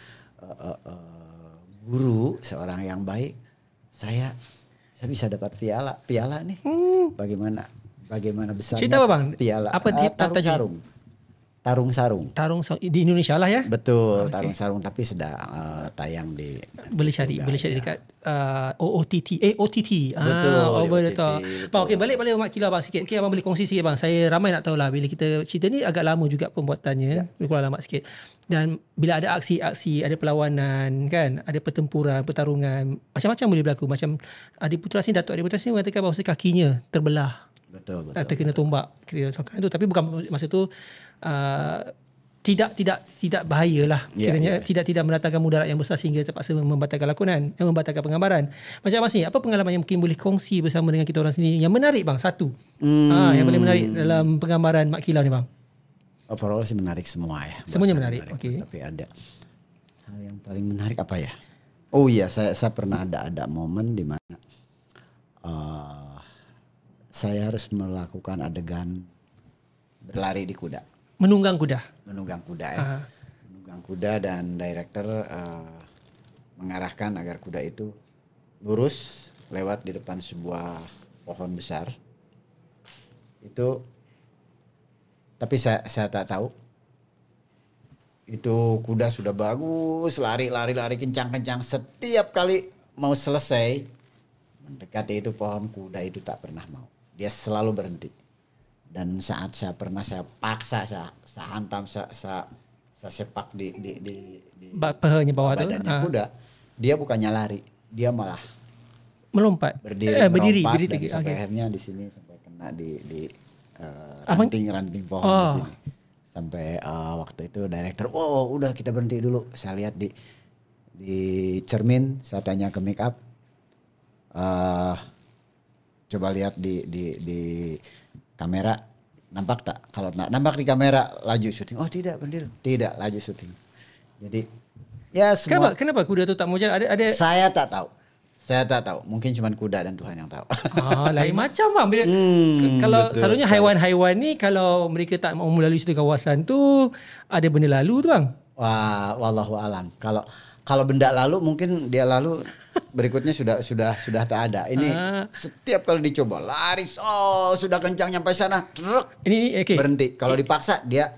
guru, seorang yang baik, saya bisa dapat piala nih. Bagaimana besarnya cerita apa bang? Piala. Apa Tarung sarung. Tarung sarung di Indonesia lah ya? Betul, tarung sarung tapi sedang tayang di boleh cari dekat OTT. Betul, over the OTT, top. Bang, okey balik Mat Kilau bang sikit. Okey abang boleh kongsi sikit bang. Saya ramai nak tahu lah bila kita cerita ni agak lama juga pembuatannya. Lebih kurang lama sikit. Dan bila ada aksi-aksi, ada perlawanan kan, ada pertempuran, pertarungan, macam-macam boleh berlaku. Macam Datuk Adi Putra ni mengatakan bahawa kakinya terbelah. Betul. Terkena tombak itu, tapi bukan masa tu tidak bahayalah kiranya. Tidak mendatangkan mudarat yang besar sehingga terpaksa membatalkan membatalkan penggambaran. Macam Mas ni, apa pengalaman yang mungkin boleh kongsi bersama dengan kita orang sini yang menarik bang, satu yang paling menarik dalam penggambaran Mat Kilau ni bang? Overall sih menarik semua ya. Semuanya menarik. Okay. Tapi ada hal yang paling menarik apa ya? Oh iya, saya pernah ada momen di mana saya harus melakukan adegan berlari di kuda. Menunggang kuda ya. Menunggang kuda dan director mengarahkan agar kuda itu lurus lewat di depan sebuah pohon besar. Itu tapi saya tak tahu. Itu kuda sudah bagus, lari kencang-kencang. Setiap kali mau selesai mendekati itu pohon, kuda itu tak pernah mau. Dia selalu berhenti. Dan saat saya paksa, saya hantam, saya sepak di pahanya bawah badannya kuda, dia bukannya lari, dia malah melompat, berdiri dan sampai akhirnya di sini sampai kena di ranting pohon di sini. Sampai waktu itu director, udah kita berhenti dulu. Saya lihat di cermin, saya tanya ke make up, coba lihat di kamera, nampak tak? Kalau nampak di kamera laju syuting. Oh tidak, benar. Tidak laju syuting. Jadi ya semua. Kenapa kuda tu tak mau jalan? Ada Saya tak tahu. Mungkin cuma kuda dan Tuhan yang tahu. Lain macam bang. Bila, kalau selalunya haiwan-haiwan ni kalau mereka tak mau melalui satu kawasan tu, ada benda lalu tu bang. Wah, wallahu alam. Kalau benda lalu mungkin dia lalu berikutnya sudah tak ada. Ini setiap kali dicoba lari, sudah kencang nyampe sana, ini okay. Berhenti. Kalau dipaksa dia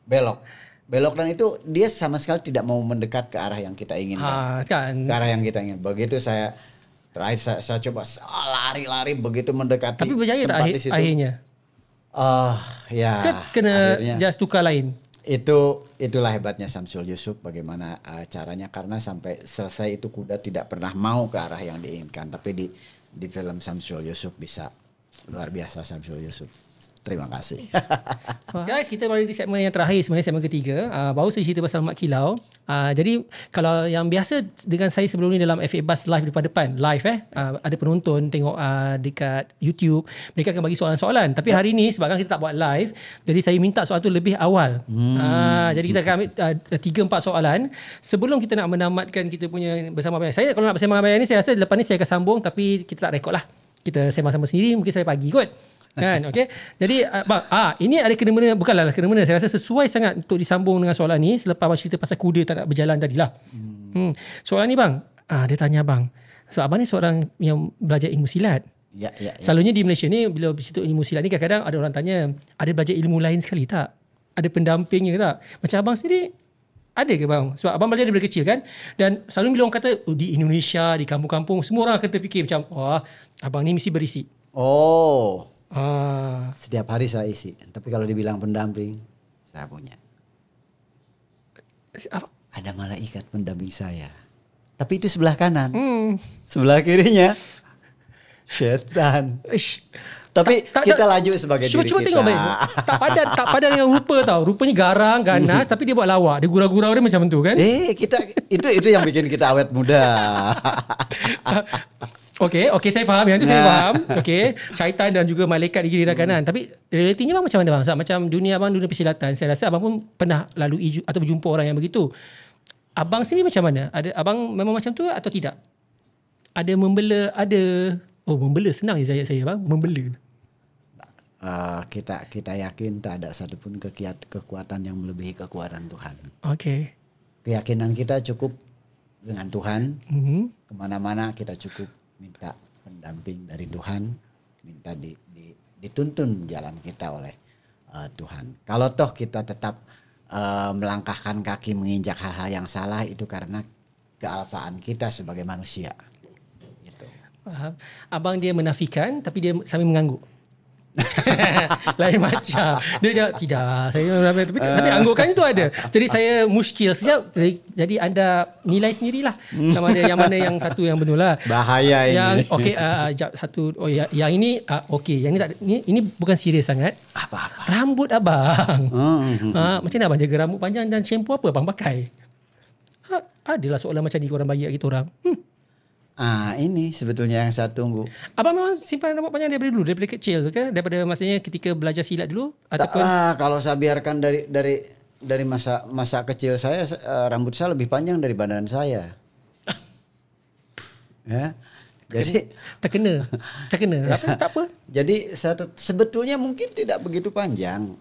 belok dan itu dia sama sekali tidak mau mendekat ke arah yang kita inginkan. Ke arah yang kita ingin. Begitu saya terakhir saya coba lari begitu mendekati. Tapi berjaya tak akhirnya? Ya. Kena just tukar lain. Itulah hebatnya Syamsul Yusuf, bagaimana caranya, karena sampai selesai itu kuda tidak pernah mau ke arah yang diinginkan. Tapi di film Syamsul Yusuf bisa luar biasa Syamsul Yusuf. Terima kasih. Guys, kita baru di segmen yang terakhir, sebenarnya segmen ketiga. Baru saya cerita pasal Mak Kilau. Jadi kalau yang biasa dengan saya sebelum ni dalam F8 Bus live depan-depan, live ada penonton tengok dekat YouTube, mereka akan bagi soalan-soalan. Tapi hari ni sebabkan kita tak buat live, jadi saya minta soalan tu lebih awal. Jadi kita akan ambil 3-4 soalan sebelum kita nak menamatkan kita punya bersama Abang. Saya kalau nak bersama Abang ni, saya rasa lepas ni saya akan sambung, tapi kita tak rekod lah. Kita sembang-sembang sendiri, mungkin saya pagi kot. Kan, okey. Jadi bang, ini ada kena-mena, bukanlah kena-mena. Saya rasa sesuai sangat untuk disambung dengan soalan ni selepas abang cerita pasal kuda tak nak berjalan tadilah. Soalan ni bang, dia tanya abang. So abang ni seorang yang belajar ilmu silat. Ya. Selalunya di Malaysia ni bila bercerita ilmu silat ni kadang-kadang ada orang tanya, ada belajar ilmu lain sekali tak? Ada pendampingnya ke tak? Macam abang sendiri ada ke bang? Sebab abang belajar daripada kecil kan? Dan selalu bila orang kata di Indonesia, di kampung-kampung, semua orang akan terfikir macam, wah, abang ni mesti berisi. Setiap hari saya isi. Tapi kalau dibilang pendamping, saya punya. Ada malaikat pendamping saya. Tapi itu sebelah kanan. Sebelah kirinya setan. Tapi kita laju sebagai diri cuba kita. Tengok baik. Tak padan dengan rupa tau. Rupanya garang, ganas, tapi dia buat lawak. Dia gurau-gurau dia macam tu kan? Kita itu yang bikin kita awet muda. Okey, saya faham. Yang tu saya faham. Okey, syaitan dan juga malaikat di kiri dan kanan. Tapi realitinya bang macam mana bang? Sebab macam dunia persilatan, saya rasa abang pun pernah lalui atau berjumpa orang yang begitu. Abang sendiri macam mana? Abang memang macam tu atau tidak? Ada membela, ada... membela senang je saya bang. Membela. Kita yakin tak ada satupun kekuatan yang melebihi kekuatan Tuhan. Okey. Keyakinan kita cukup dengan Tuhan. Kemana-mana kita cukup minta pendamping dari Tuhan, minta dituntun jalan kita oleh Tuhan. Kalau toh kita tetap melangkahkan kaki menginjak hal-hal yang salah, itu karena kealfaan kita sebagai manusia. Gitu. Abang dia menafikan tapi dia sambil mengangguk. Lain macam. Dia jawab tidak. Tapi anggukan itu ada. Jadi saya muskil sekejap. Jadi anda nilai sendirilah. Sama ada yang mana yang satu yang benar lah. Bahaya ini. Yang okey, satu. Yang ini okey. Yang ini tak. Ini bukan serius sangat. Apa-apa. Rambut abang. Macam mana abang jaga rambut panjang dan shampoo apa abang pakai? Adalah soalan macam ni korang bagi kat kita orang. Ini sebetulnya yang saya tunggu. Abang memang simpan rambut panjang daripada dulu, daripada kecil ke? Daripada masanya ketika belajar silat dulu? Ataupun kalau saya biarkan dari masa kecil saya, rambut saya lebih panjang dari badan saya. Ya. Jadi terkena. Tak apa. Jadi sebetulnya mungkin tidak begitu panjang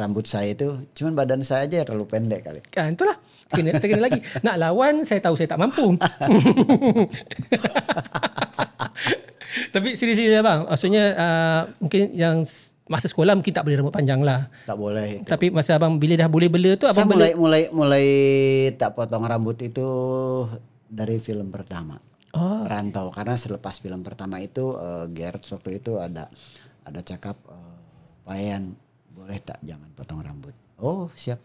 rambut saya itu, cuman badan saya aja terlalu pendek kali. Kan itulah. Terkena lagi. Nak lawan saya tahu saya tak mampu. Tapi serius bang, maksudnya mungkin yang masa sekolah mungkin tak boleh rambut panjang lah. Tak boleh. Itu. Tapi masa abang bila dah boleh bela tu abang mulai tak potong rambut itu dari film pertama. Rantau, karena selepas film pertama itu Gerard waktu itu ada cakap, Payan boleh tak jangan potong rambut. Oh siap.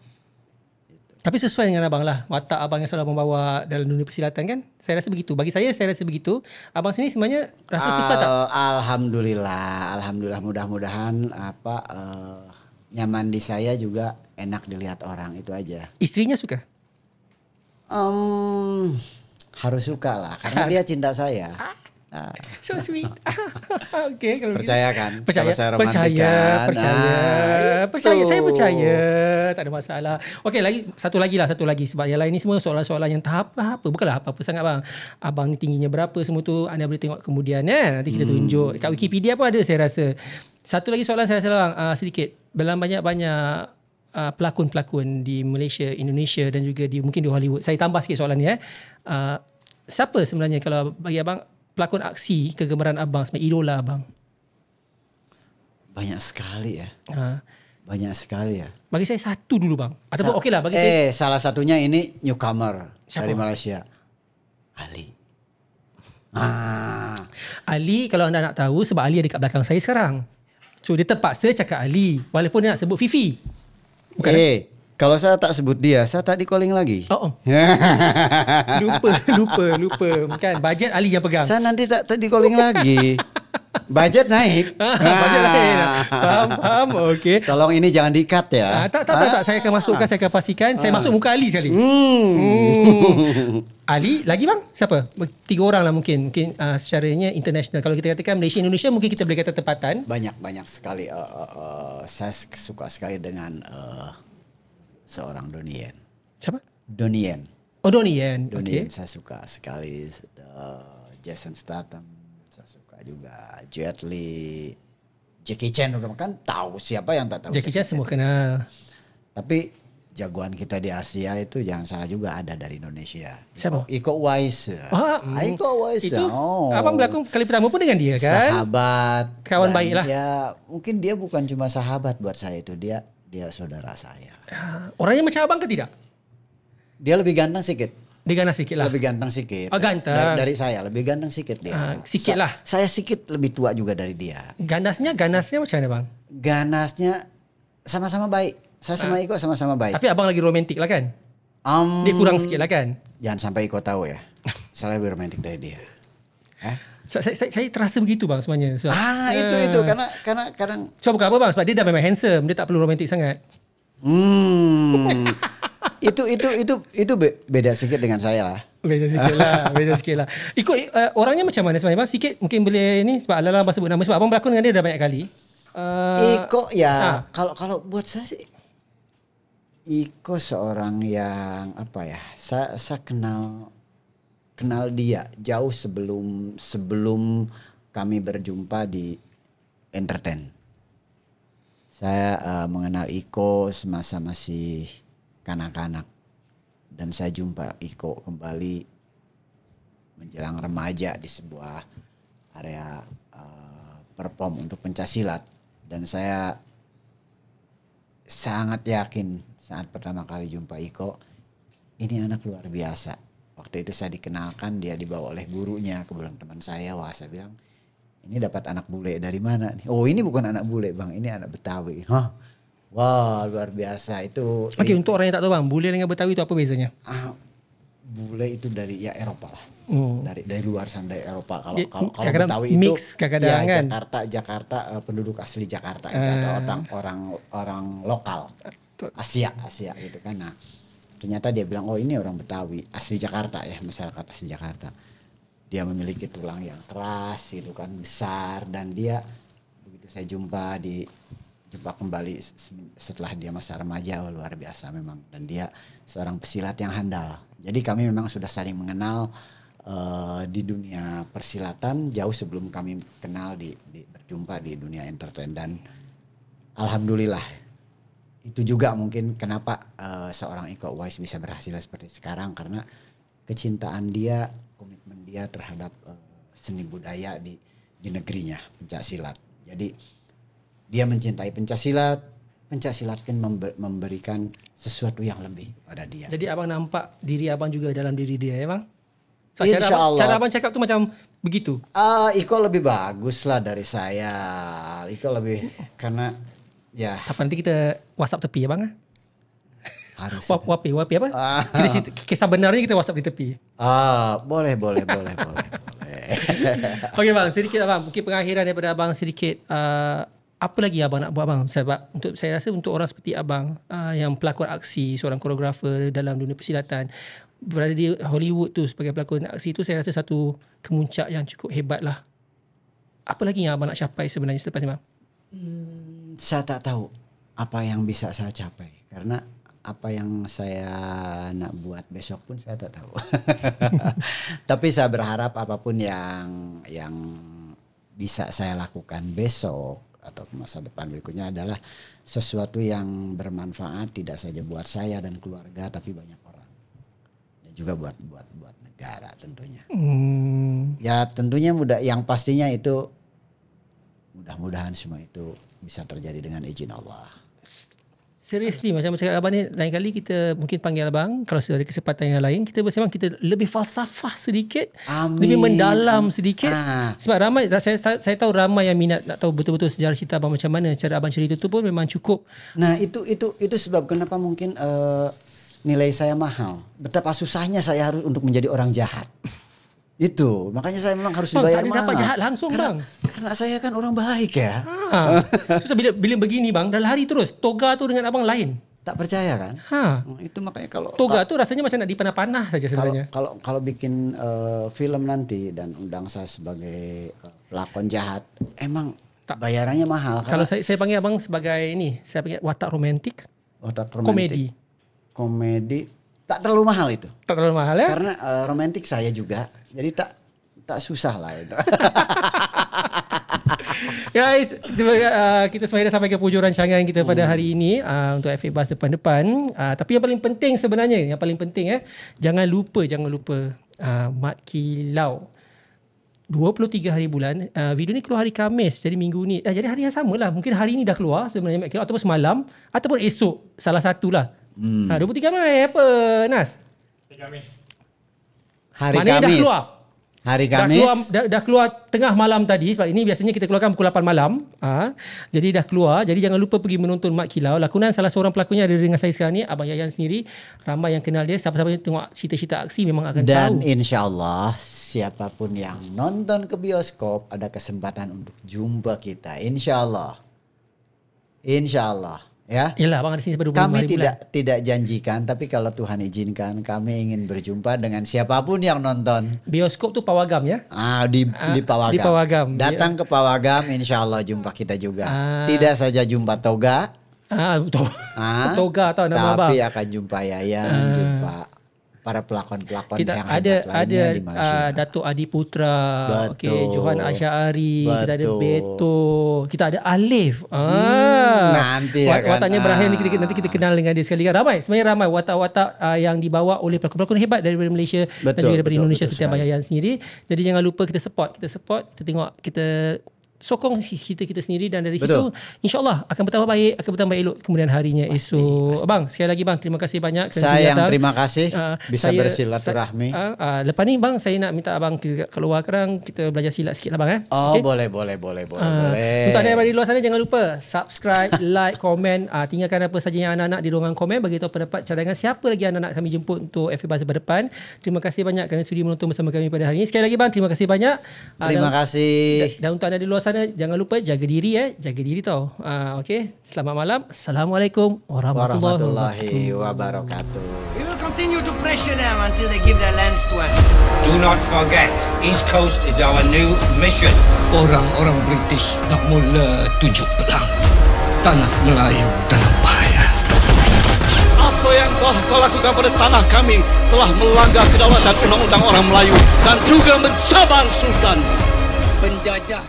Tapi sesuai dengan abang lah, watak abang yang selalu membawa dalam dunia persilatan kan. Saya rasa begitu. Bagi saya rasa begitu. Abang sendiri sebenarnya rasa susah tak? Alhamdulillah, mudah-mudahan nyaman di saya juga enak dilihat orang, itu aja. Istrinya suka? Harus suka lah, karena dia cinta saya. So sweet. Okay, kalau percaya kan? Percaya. Kalau saya romantikan. Percaya. Saya percaya. Tak ada masalah. Okay, satu lagi. Sebab yang lain ni semua soalan-soalan yang tak apa-apa. Bukanlah apa-apa sangat bang. Abang ni tingginya berapa semua tu anda boleh tengok kemudian kan. Nanti kita tunjuk. Kat Wikipedia pun ada saya rasa. Satu lagi soalan saya rasa bang, sedikit. Dalam banyak-banyak pelakon-pelakon di Malaysia, Indonesia dan juga mungkin di Hollywood. Saya tambah sikit soalan ni. Siapa sebenarnya kalau bagi abang pelakon aksi kegemaran abang, sebagai idola abang? Banyak sekali ya. Banyak sekali ya. Bagi saya satu dulu bang. Ataupun okey lah bagi saya. Salah satunya ini newcomer. Siapa? Dari Malaysia. Ali. Ali kalau anda nak tahu, sebab Ali ada kat belakang saya sekarang. So dia terpaksa cakap Ali. Walaupun dia nak sebut Fifi. Bukan? Kalau saya tak sebut dia, saya tak di calling lagi. Lupa. Kan bajet Ali yang pegang. Saya nanti tak di calling lagi. Budget naik. Bajet lain. Faham. Okey. Tolong ini jangan di-cut ya. Tak. Saya akan masukkan, saya akan pastikan. Saya masuk muka Ali sekali. Ali, lagi bang? Siapa? 3 orang lah mungkin. Mungkin secaranya international. Kalau kita katakan Malaysia, Indonesia, mungkin kita boleh kata tempatan. Banyak sekali. Saya suka sekali dengan seorang Donnie Yen. Siapa? Donnie Yen. Oh, Donnie Yen. Donnie Yen Okay. saya suka sekali. Jason Statham saya suka juga. Jet Li, Jackie Chan udah kan tahu, siapa yang tak tahu. Jackie Chan semua kenal. Tapi jagoan kita di Asia itu jangan salah juga ada dari Indonesia. Siapa? Iko Uwais. Iko Uwais. Itu abang berlakon kali pertama pun dengan dia kan? Sahabat. Kawan Dan baik lah. Ya, mungkin dia bukan cuma sahabat buat saya itu, dia saudara saya. Orangnya macam abang ke tidak? Dia lebih ganteng sedikit. Dia ganas sikit lah. Lebih ganteng sedikit. Oh, ganteng. Dari saya lebih ganteng sedikit dia. Sikit lah. Saya sedikit lebih tua juga dari dia. Ganasnya macam mana bang? Ganasnya sama-sama baik. Saya sama Iko sama-sama baik. Tapi abang lagi romantik lah kan? Dia kurang sikit lah kan? Jangan sampai Iko tahu ya. Saya lebih romantik dari dia. Saya terasa begitu bang sebenarnya. Sebab, Itu karena kadang. sebab bukan apa bang? Sebab dia dah memang handsome. Dia tak perlu romantik sangat. Itu beda sedikit dengan saya lah. Beza sikit lah. Ikut orangnya macam mana sebenarnya bang? Sikit mungkin boleh ni sebab Alala abang sebut nama. Sebab abang berlakon dengan dia dah banyak kali. Iko ya, kalau buat saya sih, Iko seorang yang apa ya? Saya kenal dia jauh sebelum kami berjumpa di entertain. Saya mengenal Iko semasa masih kanak-kanak, dan saya jumpa Iko kembali menjelang remaja di sebuah area perform untuk pencaksilat, dan saya sangat yakin saat pertama kali jumpa Iko, ini anak luar biasa. Waktu itu saya dikenalkan, dia dibawa oleh gurunya, kebetulan teman saya. Wah, saya bilang, ini dapat anak bule dari mana nih? Oh, ini bukan anak bule bang, ini anak Betawi. Hah? Wah, luar biasa itu. Okey, untuk orang yang tak tahu bang, bule dengan Betawi itu apa bezanya? Bule itu dari Eropa lah. Dari luar sana, dari Eropa. Kalau Betawi itu mix kadang-kadang ya, kan. Jakarta penduduk asli Jakarta, ada orang lokal Asia gitu kan. Nah, ternyata dia bilang, oh ini orang Betawi asli Jakarta ya, masyarakat asli Jakarta. Dia memiliki tulang yang keras gitu kan, besar, dan dia begitu saya jumpa kembali setelah dia masa remaja, luar biasa memang, dan dia seorang pesilat yang handal. Jadi kami memang sudah saling mengenal di dunia persilatan jauh sebelum kami kenal berjumpa di dunia entertain, dan alhamdulillah itu juga mungkin kenapa seorang Iko Uwais bisa berhasil seperti sekarang, karena kecintaan dia, komitmen dia terhadap seni budaya di negerinya pencaksilat. Jadi dia mencintai pencaksilat kan memberikan sesuatu yang lebih kepada dia. Jadi abang nampak diri abang juga dalam diri dia ya bang? So, cara abang cakap tu macam begitu? Iko lebih bagus lah dari saya. Iko lebih karena ya. Apa nanti kita WhatsApp tepi ya bang? Harus. Wapi apa? Kisah benarnya kita WhatsApp di tepi. Boleh. Okey bang, sedikit abang. Mungkin pengakhiran daripada abang sedikit. Apa lagi abang nak buat bang? Sebab saya rasa untuk orang seperti abang yang pelakon aksi, seorang koreografer dalam dunia persilatan, berada di Hollywood tu sebagai pelakon aksi tu, saya rasa satu kemuncak yang cukup hebat lah. Apa lagi yang abang nak capai sebenarnya selepas ni bang? Saya tak tahu apa yang bisa saya capai, karena apa yang saya nak buat besok pun saya tak tahu. Tapi saya berharap apapun yang bisa saya lakukan besok atau masa depan berikutnya adalah sesuatu yang bermanfaat tidak saja buat saya dan keluarga, tapi banyak orang, dan juga buat negara tentunya. Ya tentunya yang pastinya itu mudah-mudahan semua itu bisa terjadi dengan izin Allah. Seriously, macam cakap abang ni, lain kali kita mungkin panggil abang, kalau ada kesempatan yang lain, kita bersama, kita lebih falsafah sedikit. Amin. Lebih mendalam sedikit. Sebab ramai, saya tahu ramai yang minat nak tahu betul-betul sejarah cerita abang macam mana. Cara abang cerita tu pun memang cukup. Nah itu sebab kenapa mungkin nilai saya mahal. Betapa susahnya saya harus untuk menjadi orang jahat. Itu, makanya saya memang harus Bang, dibayar tak ada mahal. dapat jahat langsung bang. Karena saya kan orang baik ya. Susah bila begini bang, dah lari terus. Toga tu dengan abang lain. Tak percaya kan? Itu makanya kalau Toga tu rasanya macam nak dipanah-panah saja sebenarnya. Kalau bikin film nanti dan undang saya sebagai pelakon jahat, emang bayarannya mahal. Kalau saya panggil abang sebagai ini, saya panggil watak romantik. Watak romantik. Komedi tak terlalu mahal itu. Tak terlalu mahal ya? Karena romantik saya juga, jadi tak susah lah itu. Guys, kita sebenarnya dah sampai ke penghujung rancangan kita pada hari ini untuk FA Buzz depan-depan. Tapi yang paling penting sebenarnya, jangan lupa Mat Kilau. 23 hari bulan. Video ni keluar hari Khamis, jadi minggu ni. Jadi hari yang sama lah. Mungkin hari ni dah keluar sebenarnya Mat Kilau, ataupun semalam, ataupun esok. Salah satulah. 23 mana apa, Nas? Hari Kamis. Maknanya dah keluar. Hari Khamis. Dah keluar tengah malam tadi. Sebab ini biasanya kita keluarkan pukul 8 malam. Jadi dah keluar. Jadi jangan lupa pergi menonton Mat Kilau. Lakonan salah seorang pelakonnya ada dengan saya sekarang ni, Abang Yayan sendiri. Ramai yang kenal dia. Siapa-siapa yang tengok cerita-cerita aksi memang akan tahu. Dan insyaAllah siapapun yang nonton ke bioskop ada kesempatan untuk jumpa kita. InsyaAllah. Ya. Yalah, abang ada sini sampai 25 kami hari tidak janjikan, tapi kalau Tuhan izinkan kami ingin berjumpa dengan siapapun yang nonton. Bioskop tu Pawagam ya? Di Pawagam. Di Pawagam. Datang ke Pawagam, insya Allah jumpa kita juga. Tidak saja jumpa Toga. Toga tau nama abang. Tapi akan jumpa Yayan, jumpa para pelakon-pelakon kita yang ada Datuk Adi Putra, Johan Asyari, kita ada Beto, kita ada Alif. Nanti wataknya berakhir nanti kita kenal dengan dia sekali. Sebenarnya ramai watak-watak yang dibawa oleh pelakon-pelakon hebat daripada Malaysia dan juga daripada Indonesia seperti Abang Yayan sendiri. Jadi jangan lupa kita support, kita tengok, kita sokong cerita kita sendiri, dan dari situ insyaAllah akan bertambah baik, akan bertambah elok kemudian harinya esok. Bang, sekali lagi bang, terima kasih banyak. Saya yang terima kasih bisa bersilaturahmi. Lepas ni bang, saya nak minta abang keluar sekarang, kita belajar silat sikit lah bang. Boleh. Untuk anda yang berada di luar sana, jangan lupa subscribe, like, komen, tinggalkan apa saja yang anak-anak di ruangan komen, bagi tahu pendapat, cadangan siapa lagi anak-anak kami jemput untuk FA Buzz berdepan. Terima kasih banyak kerana sudi menonton bersama kami pada hari ini. Sekali lagi bang, terima kasih banyak. Terima kasih. Dan untuk anda di luar sana, jangan lupa jaga diri tau. Okey, selamat malam. Assalamualaikum warahmatullahi wabarakatuh. We will continue to pressure them until they give their lands to us. Do not forget, East Coast is our new mission. Orang-orang British dah mula tunjuk pelang. Tanah Melayu dalam bahaya. Apa yang telah kau lakukan pada tanah kami telah melanggar kedaulatan undang-undang orang Melayu dan juga mencabar Sultan. Penjajah